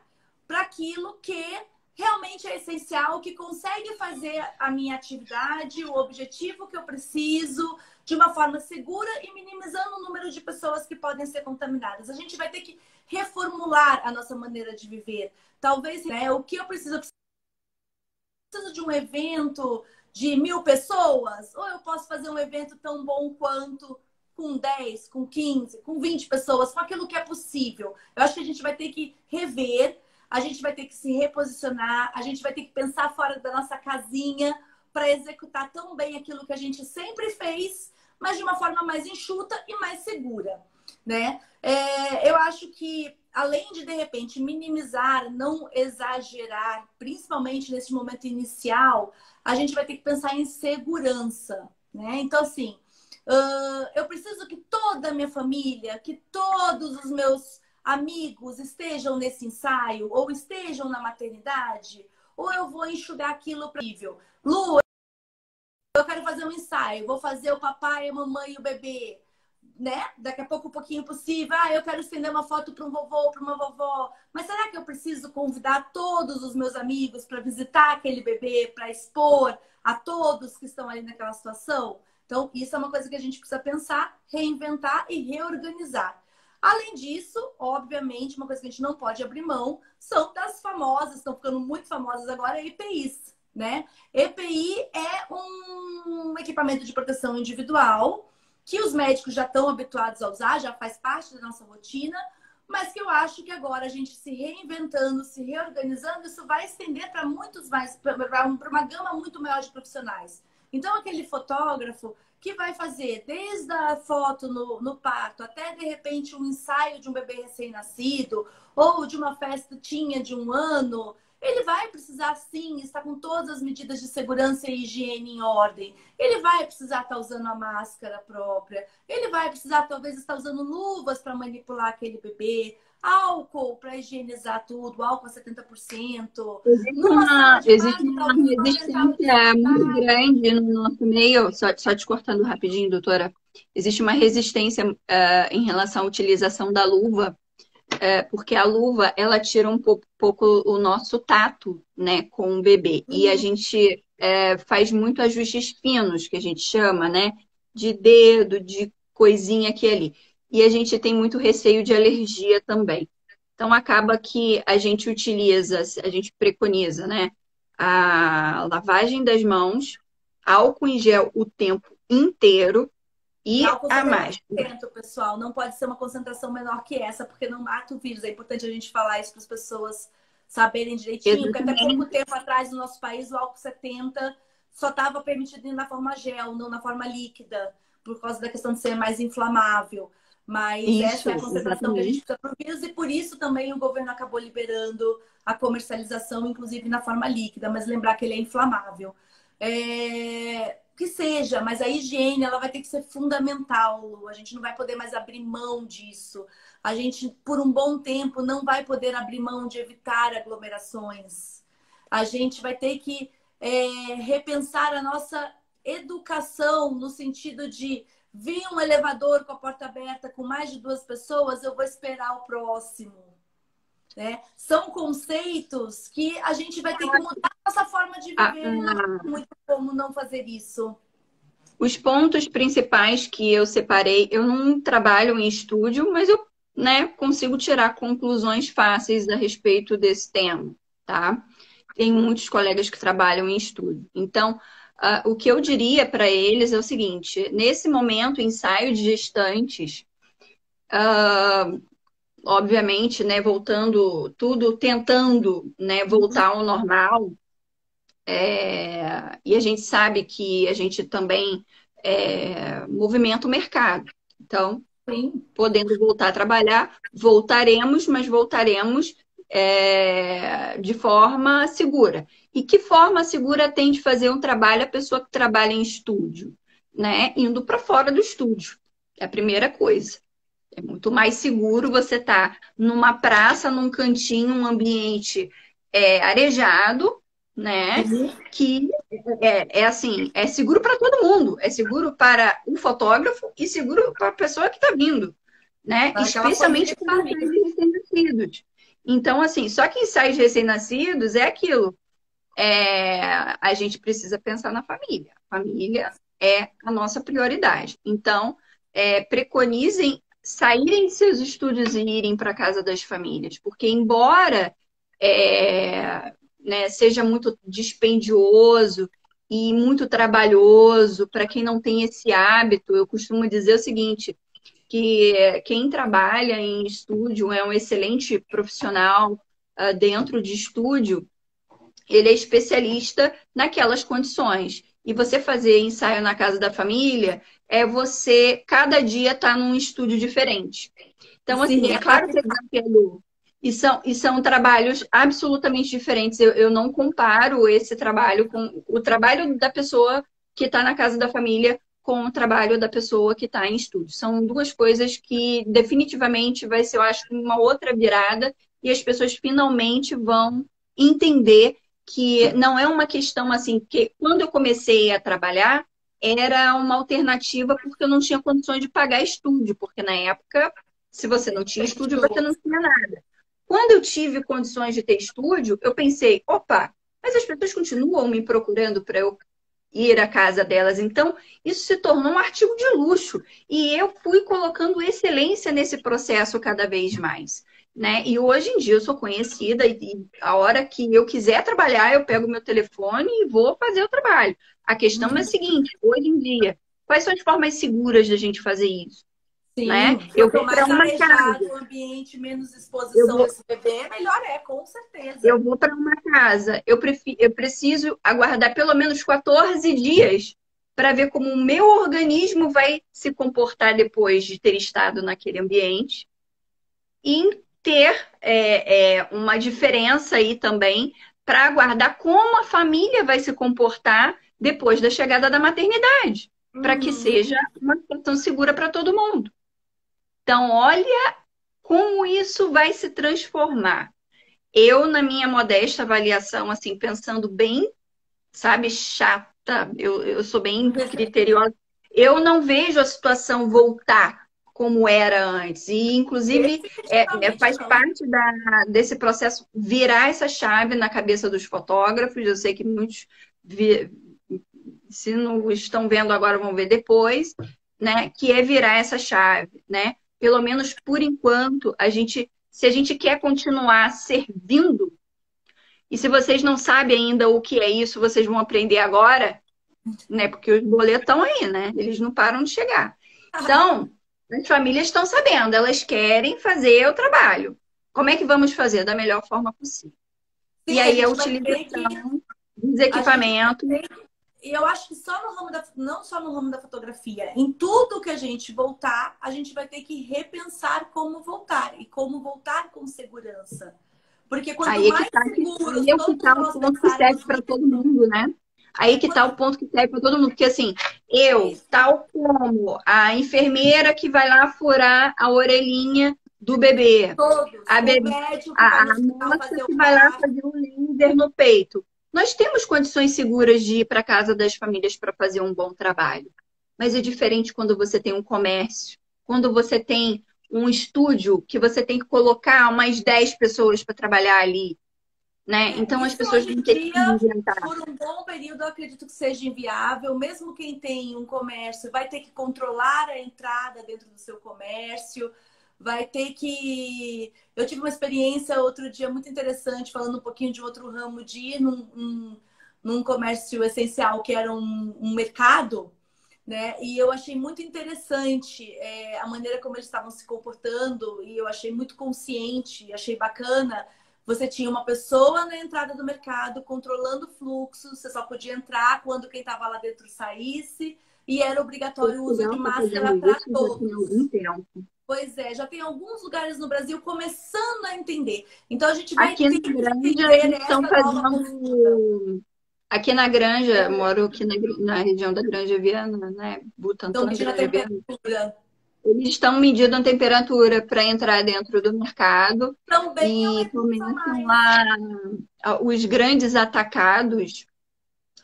B: para aquilo que realmente é essencial, que consegue fazer a minha atividade, o objetivo que eu preciso, de uma forma segura e minimizando o número de pessoas que podem ser contaminadas. A gente vai ter que reformular a nossa maneira de viver. Talvez, né, o que eu preciso de um evento de 1.000 pessoas, ou eu posso fazer um evento tão bom quanto com 10, com 15, com 20 pessoas, com aquilo que é possível. Eu acho que a gente vai ter que rever, a gente vai ter que se reposicionar, a gente vai ter que pensar fora da nossa casinha para executar tão bem aquilo que a gente sempre fez, mas de uma forma mais enxuta e mais segura, né? Eu acho que além de repente, minimizar, não exagerar, principalmente nesse momento inicial, a gente vai ter que pensar em segurança, né? Então, assim, eu preciso que toda a minha família, que todos os meus amigos estejam nesse ensaio, ou estejam na maternidade, ou eu vou enxugar aquilo para nível. Lu, eu quero fazer um ensaio, vou fazer o papai, a mamãe e o bebê, né? Daqui a pouco, um pouquinho possível. Eu quero estender uma foto para um vovô, para uma vovó. Mas será que eu preciso convidar todos os meus amigos para visitar aquele bebê, para expor a todos que estão ali naquela situação? Então, isso é uma coisa que a gente precisa pensar, reinventar e reorganizar. Além disso, obviamente, uma coisa que a gente não pode abrir mão são das famosas, estão ficando muito famosas agora, EPIs, né? EPI é um equipamento de proteção individual que os médicos já estão habituados a usar, já faz parte da nossa rotina, mas que eu acho que agora a gente se reinventando, se reorganizando, isso vai estender para muitos mais, para uma gama muito maior de profissionais. Então, aquele fotógrafo que vai fazer desde a foto no parto até, de repente, um ensaio de um bebê recém-nascido ou de uma festa de um ano, Ele vai precisar, sim, estar com todas as medidas de segurança e higiene em ordem. Ele vai precisar estar usando a máscara própria. Ele vai precisar, talvez, estar usando luvas para manipular aquele bebê. Álcool para higienizar tudo, álcool a 70%. Numa sala de
A: Existe
B: parto,
A: uma
B: talvez uma sala de
A: resistência muito
B: hospital.
A: grande no nosso meio, só te cortando rapidinho, doutora. Existe uma resistência em relação à utilização da luva, porque a luva ela tira um pouco o nosso tato, né, com o bebê. E a gente faz muito ajustes finos, que a gente chama, né, de dedo, de coisinha aqui e ali. E a gente tem muito receio de alergia também. Então acaba que a gente utiliza, a gente preconiza, né, a lavagem das mãos, álcool em gel o tempo inteiro
B: E
A: e
B: álcool
A: a máscara.
B: 70%, pessoal. Não pode ser uma concentração menor que essa, porque não mata o vírus. É importante a gente falar isso para as pessoas saberem direitinho, porque até pouco
A: Exatamente.
B: tempo atrás no nosso país o álcool 70 só estava permitido na forma gel, não na forma líquida, por causa da questão de ser mais inflamável. Mas essa é a
A: Isso,
B: concentração que a gente
A: exatamente.
B: precisa para o vírus e por isso também o governo acabou liberando a comercialização, inclusive na forma líquida, mas lembrar que ele é inflamável. Que seja, mas a higiene ela vai ter que ser fundamental, Lu. A gente não vai poder mais abrir mão disso. A gente, por um bom tempo, não vai poder abrir mão de evitar aglomerações. A gente vai ter que repensar a nossa educação no sentido de vir um elevador com a porta aberta com mais de 2 pessoas, eu vou esperar o próximo. Né? São conceitos que a gente vai ter que mudar a nossa forma de
A: A-
B: viver e não
A: a-
B: tem muito como não fazer isso.
A: os pontos principais que eu separei, eu não trabalho em estúdio, mas eu, né, consigo tirar conclusões fáceis a respeito desse tema, tá? Tem muitos colegas que trabalham em estúdio. Então, o que eu diria para eles é o seguinte: nesse momento, ensaio de gestantes, obviamente, né, voltando tudo, tentando, né, voltar ao normal. E a gente sabe que a gente também movimenta o mercado. Então,
B: Sim.
A: podendo voltar a trabalhar, voltaremos, mas voltaremos de forma segura. E que forma segura tem de fazer um trabalho a pessoa que trabalha em estúdio? Né? Indo para fora do estúdio. É a primeira coisa. É muito mais seguro você estar numa praça, num cantinho, um ambiente arejado, né?
B: Sim.
A: Que assim, é seguro para todo mundo. É seguro para o fotógrafo e seguro para a pessoa que está vindo, né?
B: Para aquela família
A: Especialmente
B: que
A: para
B: está
A: os
B: vindo.
A: ensaios recém-nascidos. Então, assim, só que ensaios recém-nascidos é aquilo. A gente precisa pensar na família. A família é a nossa prioridade. Então, preconizem saírem de seus estúdios e irem para a casa das famílias, porque embora né, seja muito dispendioso e muito trabalhoso para quem não tem esse hábito, eu costumo dizer o seguinte, que quem trabalha em estúdio é um excelente profissional dentro de estúdio, ele é especialista naquelas condições. E você fazer ensaio na casa da família é você, cada dia, estar num estúdio diferente. Então,
B: Se
A: assim, é claro que é
B: readaptar.
A: desafiador. E são trabalhos absolutamente diferentes. Eu não comparo esse trabalho com o trabalho da pessoa que está na casa da família com o trabalho da pessoa que está em estúdio. São duas coisas que definitivamente vai ser, eu acho, uma outra virada e as pessoas finalmente vão entender que não é uma questão assim, que quando eu comecei a trabalhar, era uma alternativa porque eu não tinha condições de pagar estúdio, porque na época, se você não tinha estúdio, você não tinha nada. Quando eu tive condições de ter estúdio, eu pensei, opa, mas as pessoas continuam me procurando para eu ir à casa delas. Então, isso se tornou um artigo de luxo. E eu fui colocando excelência nesse processo cada vez mais. Né? E hoje em dia eu sou conhecida e a hora que eu quiser trabalhar, eu pego meu telefone e vou fazer o trabalho. A questão é a seguinte, hoje em dia, quais são as formas seguras da gente fazer isso? Né?
B: Sim,
A: Eu
B: quanto
A: vou para
B: mais
A: uma
B: arejado
A: casa,
B: o ambiente, menos
A: eu
B: exposição
A: vou,
B: desse bebê, melhor é, com certeza.
A: eu vou para uma casa, eu preciso aguardar pelo menos 14 dias para ver como o meu organismo vai se comportar depois de ter estado naquele ambiente e ter uma diferença aí também para aguardar como a família vai se comportar depois da chegada da maternidade, para que
B: Uhum.
A: seja uma situação segura para todo mundo. Então, olha como isso vai se transformar. Eu, na minha modesta avaliação, assim, pensando bem, sabe, chata, eu sou bem criteriosa, eu não vejo a situação voltar como era antes. E, inclusive,
B: Definitivamente
A: faz
B: não.
A: parte desse processo virar essa chave na cabeça dos fotógrafos. Eu sei que muitos, se não estão vendo agora, vão ver depois, né? Que é virar essa chave, né? Pelo menos por enquanto, se a gente quer continuar servindo, e se vocês não sabem ainda o que é isso, vocês vão aprender agora, né? Porque os boletos estão aí, né? Eles não param de chegar. Então, as famílias estão sabendo, elas querem fazer o trabalho. Como é que vamos fazer? Da melhor forma possível. E
B: Sim, a
A: aí a
B: gente vai ter que.
A: utilização dos
B: A gente vai
A: equipamentos.
B: ter que. E eu acho que só no ramo não só no ramo da fotografia, em tudo que a gente voltar, a gente vai ter que repensar como voltar e como voltar com segurança. Porque quanto
A: Aí é que
B: mais
A: tá,
B: seguros
A: aí é que
B: todos
A: tá o
B: nós
A: ponto que serve
B: pensarmos
A: para todo
B: nisso,
A: mundo, né? Aí que tá
B: quanto
A: o ponto que serve para todo mundo. Porque assim, eu,
B: isso,
A: tal como a enfermeira que vai lá furar a orelhinha do bebê,
B: todos,
A: a,
B: o
A: bebê,
B: médico que vai
A: a
B: no hospital
A: moça
B: fazer o
A: que vai lá
B: parto,
A: fazer um laser no peito. Nós temos condições seguras de ir para casa das famílias para fazer um bom trabalho. Mas é diferente quando você tem um comércio, quando você tem um estúdio que você tem que colocar umas 10 pessoas para trabalhar ali, né? Então as
B: isso
A: pessoas
B: hoje em
A: vão ter que se
B: dia,
A: inventar.
B: por um bom período, eu acredito que seja inviável. Mesmo quem tem um comércio vai ter que controlar a entrada dentro do seu comércio, vai ter que. Eu tive uma experiência outro dia muito interessante, falando um pouquinho de outro ramo, de ir num comércio essencial, que era um mercado. Né? E eu achei muito interessante a maneira como eles estavam se comportando, e eu achei muito consciente, achei bacana. Você tinha uma pessoa na entrada do mercado controlando o fluxo, você só podia entrar quando quem estava lá dentro saísse, e era obrigatório o uso de
A: Portugal está
B: máscara
A: fazendo
B: para
A: isso já tem
B: todos.
A: algum tempo.
B: Pois é, já tem alguns lugares no Brasil começando a entender. Então a gente vai
A: Aqui na
B: ter que
A: Granja,
B: entender
A: eles estão
B: essa nova postura.
A: fazendo. Aqui na Granja, eu moro aqui na região da Granja Viana, né?
B: Estão
A: Butantã,
B: medindo a
A: Granja Viana.
B: temperatura.
A: Eles estão medindo a temperatura para entrar dentro do mercado
B: Também é uma
A: e
B: etapa a
A: começam
B: mais.
A: lá os grandes atacados,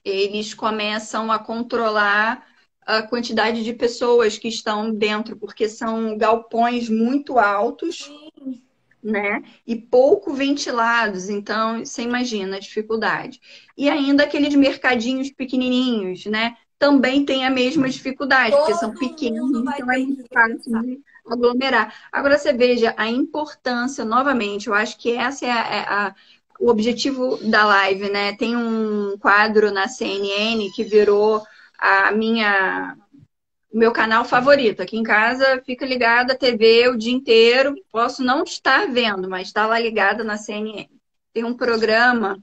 A: eles começam a controlar a quantidade de pessoas que estão dentro, porque são galpões muito altos,
B: Sim.
A: né? E pouco ventilados, então você imagina a dificuldade. E ainda aqueles mercadinhos pequenininhos, né? Também tem a mesma dificuldade, porque são
B: Todo
A: pequenos,
B: mundo vai
A: então é
B: ter
A: muito
B: que
A: fácil
B: repensar.
A: de aglomerar. Agora você veja a importância, novamente, eu acho que essa o objetivo da live, né? Tem um quadro na CNN que virou a minha o meu canal favorito. Aqui em casa fica ligada a TV o dia inteiro. Posso não estar vendo, mas está lá ligada na CNN. Tem um programa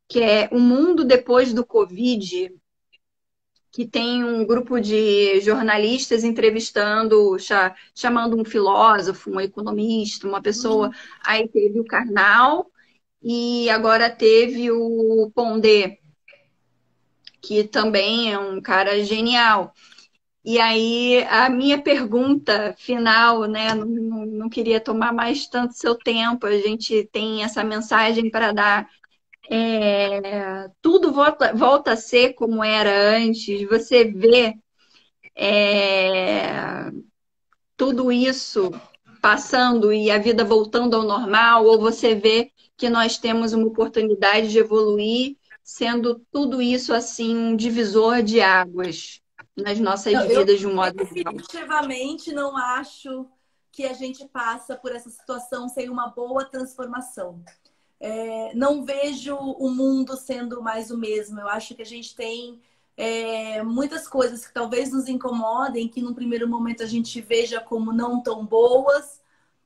A: que é O Mundo Depois do Covid, que tem um grupo de jornalistas entrevistando, chamando um filósofo, um economista, uma pessoa.
B: Hum,
A: Aí teve o Karnal e agora teve o Pondé, que também é um cara genial. E aí, a minha pergunta final, né? Não queria tomar mais tanto seu tempo, a gente tem essa mensagem para dar. Tudo volta a ser como era antes, você vê é, tudo isso passando e a vida voltando ao normal, ou você vê que nós temos uma oportunidade de evoluir, sendo tudo isso assim um divisor de águas nas nossas
B: Eu
A: vidas de um modo geral.
B: definitivamente não acho que a gente passa por essa situação sem uma boa transformação. Não vejo o mundo sendo mais o mesmo. Eu acho que a gente tem muitas coisas que talvez nos incomodem, que num primeiro momento a gente veja como não tão boas,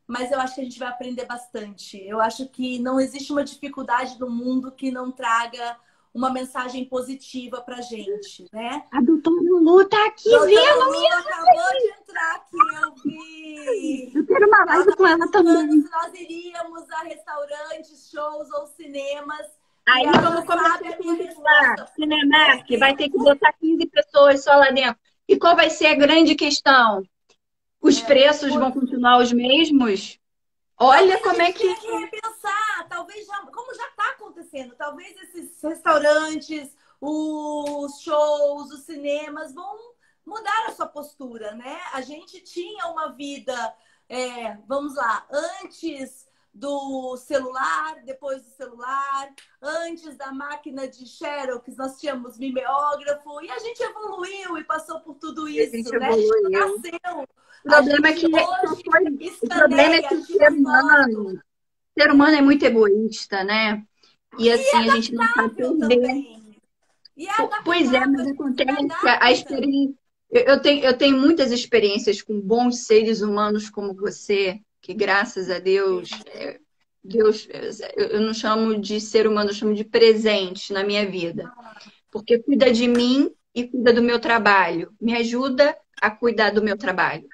B: mas eu acho que a gente vai aprender bastante. Eu acho que não existe uma dificuldade no mundo que não traga uma mensagem positiva pra gente, né?
A: A doutora Lulu tá aqui
B: Doutora
A: vendo
B: Lulu acabou de entrar aqui, eu vi.
A: Eu quero uma
B: Ela
A: live
B: tá
A: com ela
B: perguntando
A: também.
B: se nós iríamos a restaurantes, shows ou cinemas. E
A: Aí
B: ela
A: vamos
B: já
A: começar
B: sabe a
A: a
B: minha
A: controlar.
B: resposta.
A: Cinemark vai ter que botar 15 pessoas só lá dentro. E qual vai ser a grande questão? Os preços vão continuar os mesmos? Olha
B: Talvez a
A: como é
B: gente
A: que.
B: tenha que repensar, talvez já, como já está acontecendo, talvez esses restaurantes, os shows, os cinemas vão mudar a sua postura, né? A gente tinha uma vida, vamos lá, antes do celular, depois do celular, antes da máquina de Xerox, nós tínhamos mimeógrafo e a gente evoluiu e passou por tudo
A: A gente
B: isso, né? A gente não
A: evoluiu.
B: nasceu.
A: O
B: A
A: problema é
B: gente
A: que só
B: hoje
A: foi... O problema é que
B: escaneia,
A: o
B: tira foto.
A: o ser humano é muito egoísta, né? E
B: E
A: assim, a gente não sabe
B: adaptável
A: perder.
B: também. E é
A: Pois é,
B: adaptável, a
A: mas
B: gente se
A: acontece que a
B: adapta.
A: experiência. Eu tenho muitas experiências com bons seres humanos como você, que graças a Deus, Deus, eu não chamo de ser humano, eu chamo de presente na minha vida. Porque cuida de mim e cuida do meu trabalho. Me ajuda a cuidar do meu trabalho.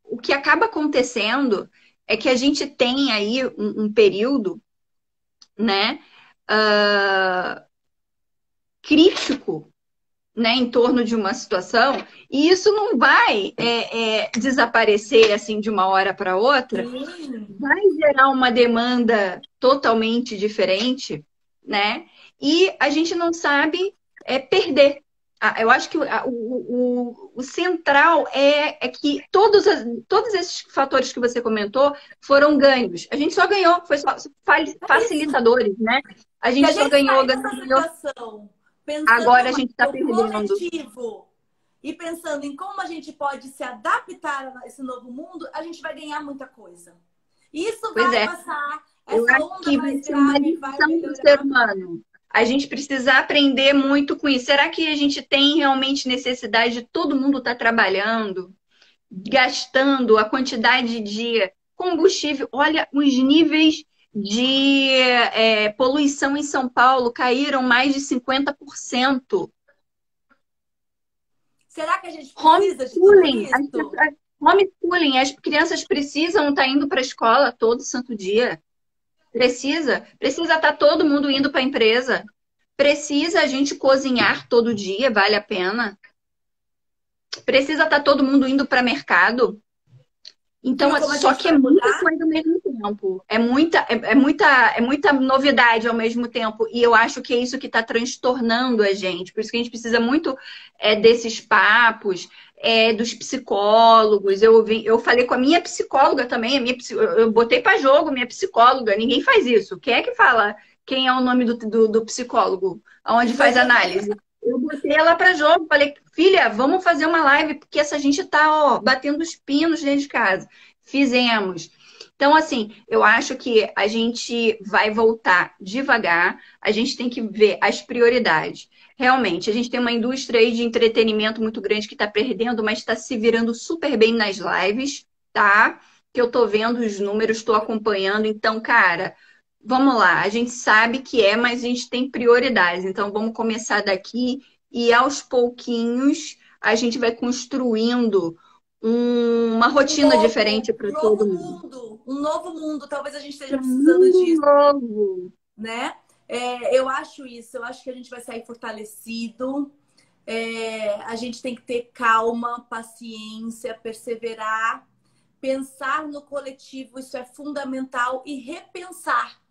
A: O que acaba acontecendo é que a gente tem aí um período, né, crítico, né, em torno de uma situação, e isso não vai desaparecer assim de uma hora para outra,
B: Sim.
A: vai gerar uma demanda totalmente diferente, né? E a gente não sabe perder. Eu acho que o central é que todos esses fatores que você comentou foram ganhos. A gente só ganhou, foi só
B: É isso.
A: facilitadores, né? A
B: Se a
A: gente só
B: gente
A: ganhou,
B: sair
A: ganhou,
B: dessa
A: ganhou.
B: situação pensando
A: Agora a
B: mais
A: gente está
B: no
A: perdendo.
B: coletivo e pensando em como a gente pode se adaptar a esse novo mundo, a gente vai ganhar muita coisa. Isso
A: Pois
B: vai
A: é.
B: passar,
A: Eu
B: essa
A: acho
B: onda
A: que
B: vai
A: vai ser uma
B: esfriar e vai
A: lição para o ser
B: melhorar.
A: humano. A gente precisa aprender muito com isso. Será que a gente tem realmente necessidade de todo mundo estar trabalhando, gastando a quantidade de combustível? Olha, os níveis de poluição em São Paulo caíram mais de 50%.
B: Será que a gente precisa de tudo
A: Homeschooling,
B: isso?
A: homeschooling, as crianças precisam estar indo para a escola todo santo dia. Precisa estar todo mundo indo para a empresa. Precisa a gente cozinhar todo dia, vale a pena. Precisa estar todo mundo indo para mercado. Então,
B: Viu como a
A: só
B: gente
A: que é
B: vai
A: muita
B: mudar?
A: coisa ao mesmo tempo. É muita novidade ao mesmo tempo. E eu acho que é isso que está transtornando a gente. Por isso que a gente precisa muito desses papos, dos psicólogos. Eu falei com a minha psicóloga também. Eu botei para jogo minha psicóloga. Ninguém faz isso. Quem é que fala quem é o nome do psicólogo? Onde faz análise? Eu botei ela para jogo, falei, filha, vamos fazer uma live, porque essa gente tá, ó, batendo os pinos dentro de casa. Fizemos. Então, assim, eu acho que a gente vai voltar devagar, a gente tem que ver as prioridades. Realmente, a gente tem uma indústria aí de entretenimento muito grande que está perdendo, mas está se virando super bem nas lives, tá? Que eu tô vendo os números, estou acompanhando. Então, cara, vamos lá, a gente sabe que mas a gente tem prioridades. Então, vamos começar daqui e aos pouquinhos a gente vai construindo uma rotina diferente
B: Um
A: para
B: novo
A: todo mundo.
B: mundo, um novo mundo. Talvez a gente esteja
A: Um
B: precisando
A: mundo
B: disso,
A: novo.
B: né? Eu acho isso. Eu acho que a gente vai sair fortalecido. A gente tem que ter calma, paciência, perseverar, pensar no coletivo. Isso é fundamental e repensar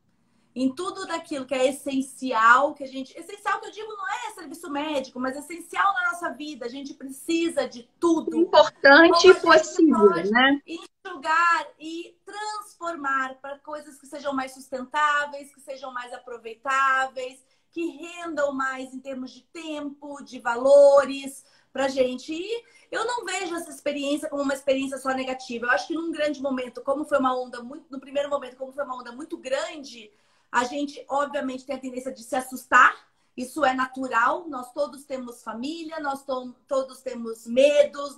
B: em tudo daquilo que é essencial, que a gente. Essencial que eu digo não é serviço médico, mas essencial na nossa vida. A gente precisa de tudo.
A: Importante
B: Como
A: e
B: a gente
A: possível,
B: pode
A: né?
B: enxugar e transformar para coisas que sejam mais sustentáveis, que sejam mais aproveitáveis, que rendam mais em termos de tempo, de valores para gente. E eu não vejo essa experiência como uma experiência só negativa. Eu acho que num grande momento, como foi uma onda muito, no primeiro momento, como foi uma onda muito grande, a gente obviamente tem a tendência de se assustar. Isso é natural, nós todos temos família, todos temos medos,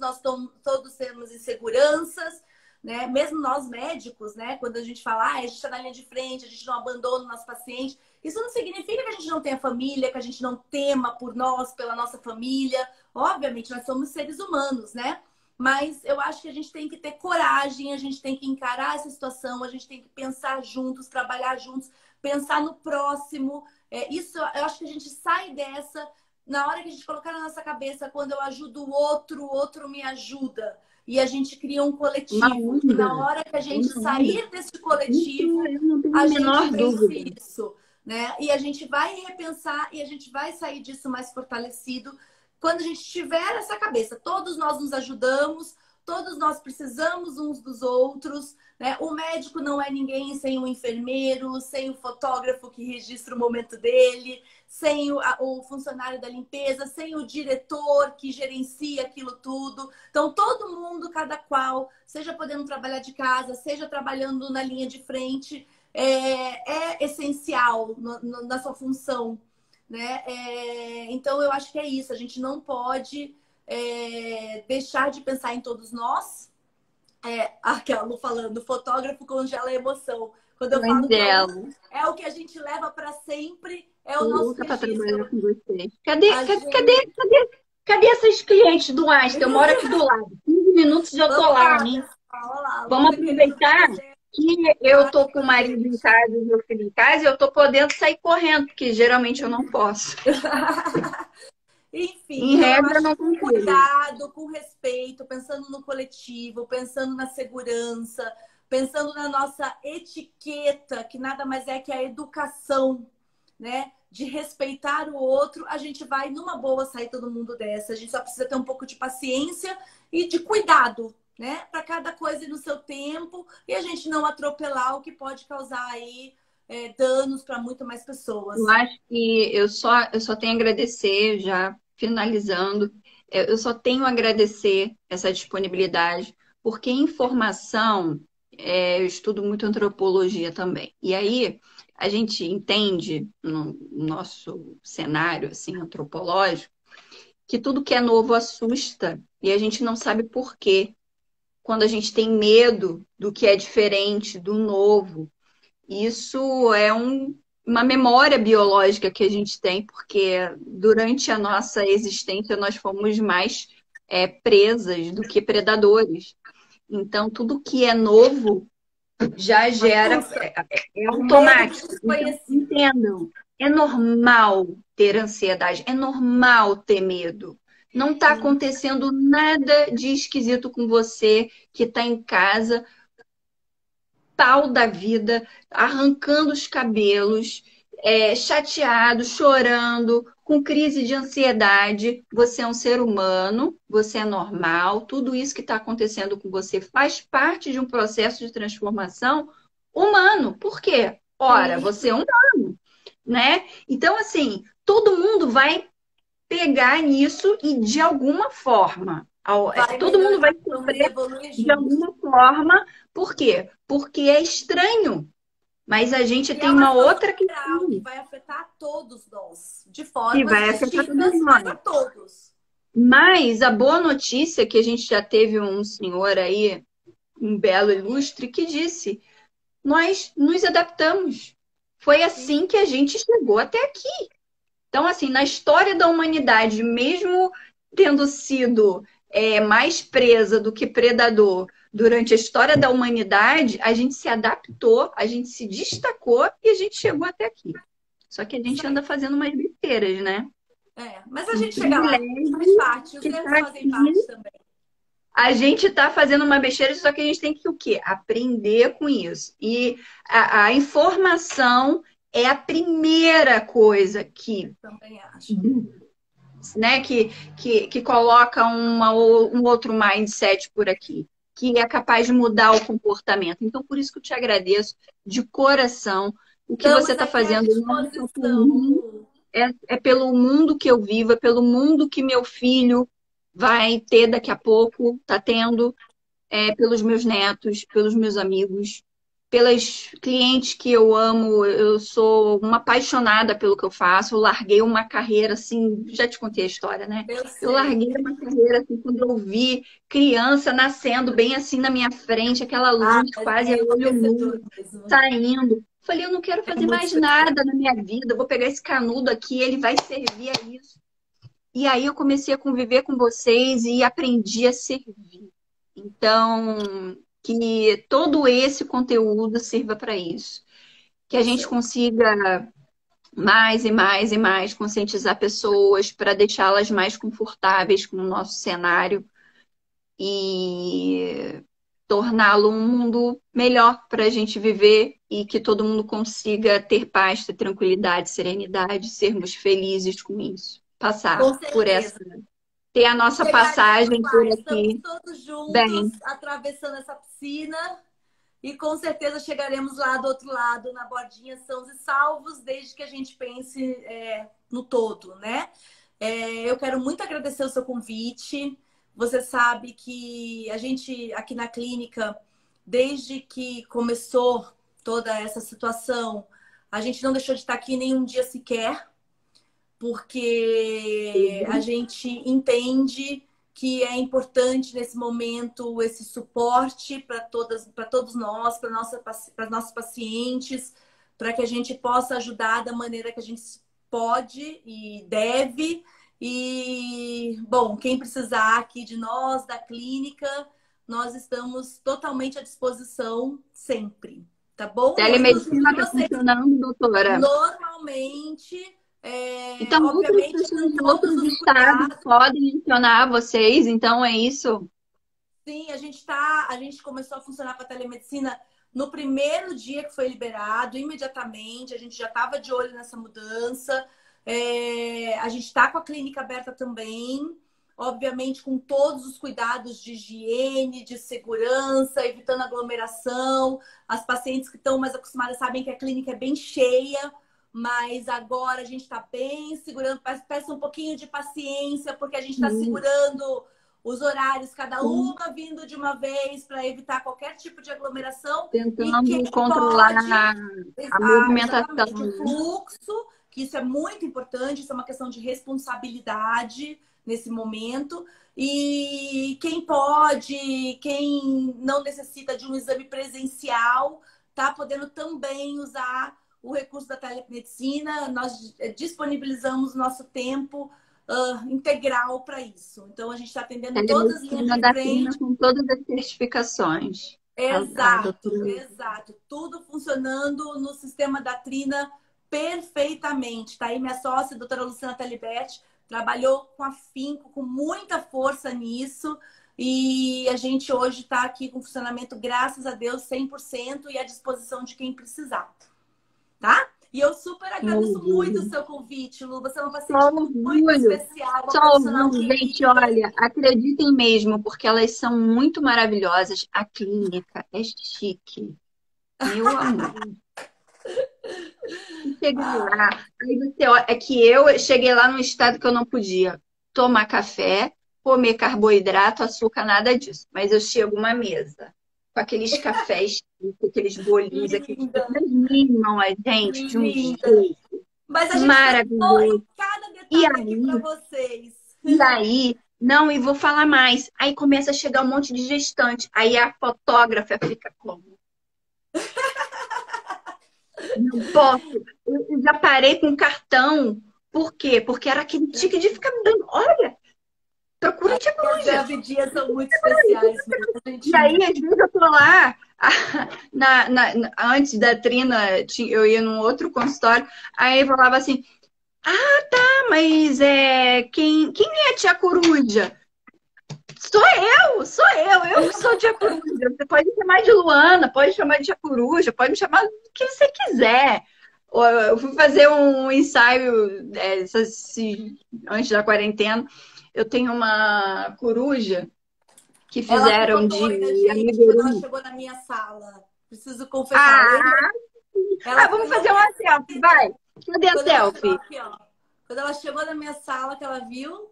B: todos temos inseguranças, né? Mesmo nós médicos, né? Quando a gente fala, a gente está na linha de frente, a gente não abandona o nosso paciente. Isso não significa que a gente não tenha família, que a gente não tema por nós, pela nossa família. Obviamente, nós somos seres humanos, né? Mas eu acho que a gente tem que ter coragem, a gente tem que encarar essa situação, a gente tem que pensar juntos, trabalhar juntos, pensar no próximo. Isso, eu acho que a gente sai dessa na hora que a gente colocar na nossa cabeça, quando eu ajudo o outro me ajuda. E a gente cria um coletivo. E na hora que a gente sair desse coletivo,
A: eu não tenho
B: a
A: a
B: gente
A: menor
B: vence
A: dúvida.
B: isso, né? E a gente vai repensar e a gente vai sair disso mais fortalecido quando a gente tiver essa cabeça. Todos nós nos ajudamos, todos nós precisamos uns dos outros, né? O médico não é ninguém sem o enfermeiro, sem o fotógrafo que registra o momento dele, sem o funcionário da limpeza, sem o diretor que gerencia aquilo tudo. Então, todo mundo, cada qual, seja podendo trabalhar de casa, seja trabalhando na linha de frente, é essencial na sua função, né? Então, eu acho que é isso. A gente não pode deixar de pensar em todos nós. Aquela Lu falando, o fotógrafo congela a emoção. Quando eu falo que é o que a gente leva para sempre, é o nosso
A: Louca para
B: registro.
A: trabalhar com você. Cadê esses clientes do Einstein? Eu moro aqui do lado. 15 minutos e eu tô lá, hein? Vamos aproveitar que eu tô com o marido em casa e meu filho em casa e eu tô podendo sair correndo, porque geralmente eu não posso.
B: Enfim,
A: em regra, não
B: com cuidado, com respeito, pensando no coletivo, pensando na segurança, pensando na nossa etiqueta, que nada mais é que a educação, né? De respeitar o outro, a gente vai numa boa sair todo mundo dessa. A gente só precisa ter um pouco de paciência e de cuidado, né? Para cada coisa ir no seu tempo e a gente não atropelar o que pode causar aí danos para muito mais pessoas.
A: Eu acho que eu só tenho a agradecer, já finalizando, eu só tenho a agradecer essa disponibilidade, porque informação, eu estudo muito antropologia também. E aí a gente entende no nosso cenário assim, antropológico que tudo que é novo assusta e a gente não sabe por quê. Quando a gente tem medo do que é diferente, do novo. Isso é uma memória biológica que a gente tem, porque durante a nossa existência nós fomos mais presas do que predadores. Então, tudo que é novo já gera, é automático. Então, entendam, é normal ter ansiedade, é normal ter medo. Não está acontecendo nada de esquisito com você que está em casa, pau da vida, arrancando os cabelos, chateado, chorando, com crise de ansiedade. Você é um ser humano, você é normal, tudo isso que está acontecendo com você faz parte de um processo de transformação humano. Por quê? Ora, você é humano, né? Então, assim, todo mundo vai pegar nisso e de alguma forma. Todo mundo vai sofrer de alguma forma. Por quê? Porque é estranho. Mas a gente tem uma outra questão.
B: Que vai afetar todos nós. De formas distintas, mas a todos.
A: Mas a boa notícia é que a gente já teve um senhor aí, um belo ilustre, que disse: nós nos adaptamos. Foi assim que a gente chegou até aqui. Então, assim, na história da humanidade, mesmo tendo sido mais presa do que predador durante a história da humanidade, a gente se adaptou, a gente se destacou e a gente chegou até aqui. Só que a gente anda fazendo umas besteiras, né?
B: Mas a gente chega lá, faz parte, os erros fazem parte também.
A: A gente está fazendo uma besteira, só que a gente tem que o quê? Aprender com isso. E a informação é a primeira coisa que,
B: também acho.
A: Né, que coloca um outro mindset por aqui, que é capaz de mudar o comportamento. Então, por isso que eu te agradeço de coração. O que você está fazendo não é só por mim, é pelo mundo que eu vivo, é pelo mundo que meu filho vai ter daqui a pouco, está tendo, pelos meus netos, pelos meus amigos, pelas clientes que eu amo. Eu sou uma apaixonada pelo que eu faço. Eu larguei uma carreira assim, já te contei a história, né?
B: Eu
A: Eu
B: sei.
A: larguei uma carreira assim quando eu vi criança nascendo bem assim na minha frente, aquela
B: Ah,
A: luz
B: mas
A: quase
B: é
A: a olho
B: enlouquecedor
A: nu,
B: mesmo.
A: saindo. Falei, eu não quero
B: É
A: fazer
B: muito
A: mais
B: especial.
A: nada na minha vida. Eu vou pegar esse canudo aqui, ele vai servir a isso. E aí eu comecei a conviver com vocês e aprendi a servir. Então, que todo esse conteúdo sirva para isso. Que a
B: Eu
A: gente
B: sei.
A: consiga mais e mais e mais conscientizar pessoas para deixá-las mais confortáveis com o nosso cenário e torná-lo um mundo melhor para a gente viver e que todo mundo consiga ter paz, ter tranquilidade, serenidade, sermos felizes com isso.
B: Com
A: Passar por essa,
B: certeza.
A: ter a
B: E
A: nossa
B: chegaremos
A: passagem por
B: lá. Estamos
A: aqui
B: todos juntos
A: bem.
B: atravessando essa piscina e com certeza chegaremos lá do outro lado, na bordinha, sãos e salvos, desde que a gente pense no todo, né? Eu quero muito agradecer o seu convite. Você sabe que a gente aqui na clínica, desde que começou toda essa situação, a gente não deixou de estar aqui nenhum dia sequer, porque a gente entende que é importante nesse momento esse suporte para todos nós, para nossos pacientes, para que a gente possa ajudar da maneira que a gente pode e deve. E, bom, quem precisar aqui de nós, da clínica, nós estamos totalmente à disposição sempre, tá bom? E aí, nos
A: Telemedicina está
B: vocês,
A: funcionando, doutora?
B: normalmente,
A: Então, outras
B: obviamente,
A: pessoas
B: com
A: de
B: todos
A: outros
B: os
A: estados
B: cuidados.
A: podem mencionar vocês, então é isso.
B: Sim, a gente começou a funcionar com a telemedicina no primeiro dia que foi liberado, imediatamente, a gente já estava de olho nessa mudança. A gente está com a clínica aberta também, obviamente com todos os cuidados de higiene, de segurança, evitando aglomeração. As pacientes que estão mais acostumadas sabem que a clínica é bem cheia, mas agora a gente está bem segurando. Peça um pouquinho de paciência, porque a gente está
A: Sim,
B: segurando os horários, cada
A: sim.
B: uma vindo de uma vez para evitar qualquer tipo de aglomeração. E quem
A: Tentando controlar
B: pode,
A: a movimentação,
B: exatamente, o
A: né?
B: fluxo, que isso é muito importante, isso é uma questão de responsabilidade nesse momento. E quem pode, quem não necessita de um exame presencial, está podendo também usar o recurso da telemedicina. Nós disponibilizamos nosso tempo integral para isso. Então, a gente está atendendo todas as linhas
A: Telemedicina
B: de
A: da Trina
B: frente.
A: com todas as certificações. A
B: Exato,
A: doutora
B: exato. Tudo funcionando no sistema da Trina perfeitamente. Tá aí minha sócia, a doutora Luciana Taliberti, trabalhou com afinco, com muita força nisso. E a gente hoje está aqui com funcionamento, graças a Deus, 100% e à disposição de quem precisar. Tá? E eu super
A: com
B: agradeço muito o
A: orgulho.
B: seu convite, Lu. Você é uma
A: Só
B: paciente muito
A: orgulho.
B: especial, uma
A: Só
B: profissional
A: orgulho, gente,
B: querida.
A: olha, acreditem mesmo, porque elas são muito maravilhosas. A clínica é chique, meu amor. Chegar lá, aí você olha, é que eu cheguei lá num estado que eu não podia tomar café, comer carboidrato, açúcar, nada disso. Mas eu chego uma mesa com aqueles cafés, com aqueles bolinhos, aqueles
B: Linda,
A: elas mimam a gente de um
B: linda.
A: jeito
B: Mas a gente pensou
A: maravilhoso.
B: em cada
A: E
B: detalhe aqui para
A: aí,
B: vocês.
A: e aí, não, e vou falar mais. Aí começa a chegar um monte de gestante. Aí a fotógrafa fica como? Não posso. Eu já parei com cartão. Por quê? Porque era aquele tique de ficar dando. Olha, procura de
B: E as
A: coruja.
B: gravidinhas são muito especiais mesmo. A
A: E
B: gente...
A: aí, às vezes, eu tô lá, antes da Trina, eu ia num outro consultório, aí eu falava assim, mas quem é a tia coruja? Sou eu que sou tia coruja. Você pode me chamar de Luana, pode chamar de tia coruja, pode me chamar do que você quiser. Eu fui fazer um ensaio antes da quarentena. Eu tenho uma coruja que
B: Ela ficou
A: fizeram
B: doida,
A: de
B: gente, quando ela
A: amigurumi.
B: chegou na minha sala. Preciso confessar, lembra?
A: Ah,
B: Ela ficou
A: vamos fazer uma selfie, vai.
B: enlouquecida.
A: Cadê a
B: Quando ela chegou
A: selfie?
B: aqui, ó. Quando ela chegou na minha sala, que ela viu,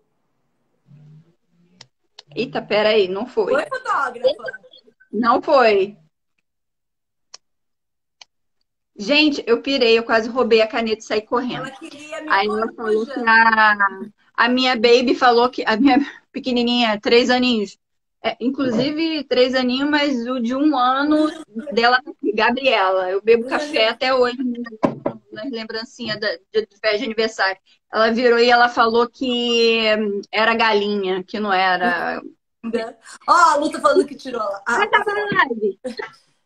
A: Eita, peraí, não
B: foi
A: foi.
B: fotógrafa.
A: Não foi. Gente, eu pirei, eu quase roubei a caneta e saí
B: Ela
A: correndo.
B: queria me
A: Aí ela falou que
B: corujando.
A: a minha baby falou que a minha pequenininha, 3 aninhos, inclusive 3 aninhos, mas o de 1 ano dela, Gabriela. Eu bebo café até hoje nas lembrancinhas de festa de aniversário. Ela virou e ela falou que era galinha, que não era.
B: Ó, a Lu tá falando que tirou ela. Ah,
A: Vai dar
B: tá certo.
A: live.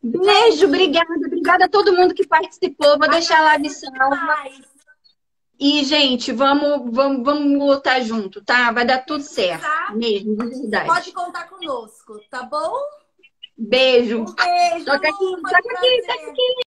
A: Beijo,
B: Gente,
A: obrigada. Obrigada a todo mundo que participou. Vou deixar a live
B: agradeço
A: salva.
B: demais.
A: E, gente, vamos lutar junto, tá? Vai dar tudo certo.
B: Precisar,
A: Mesmo, de
B: você pode
A: verdade.
B: contar conosco, tá bom?
A: Beijo.
B: Um beijo,
A: Toca aqui,
B: Lu. Foi um
A: toca aqui, toca
B: prazer.
A: aqui.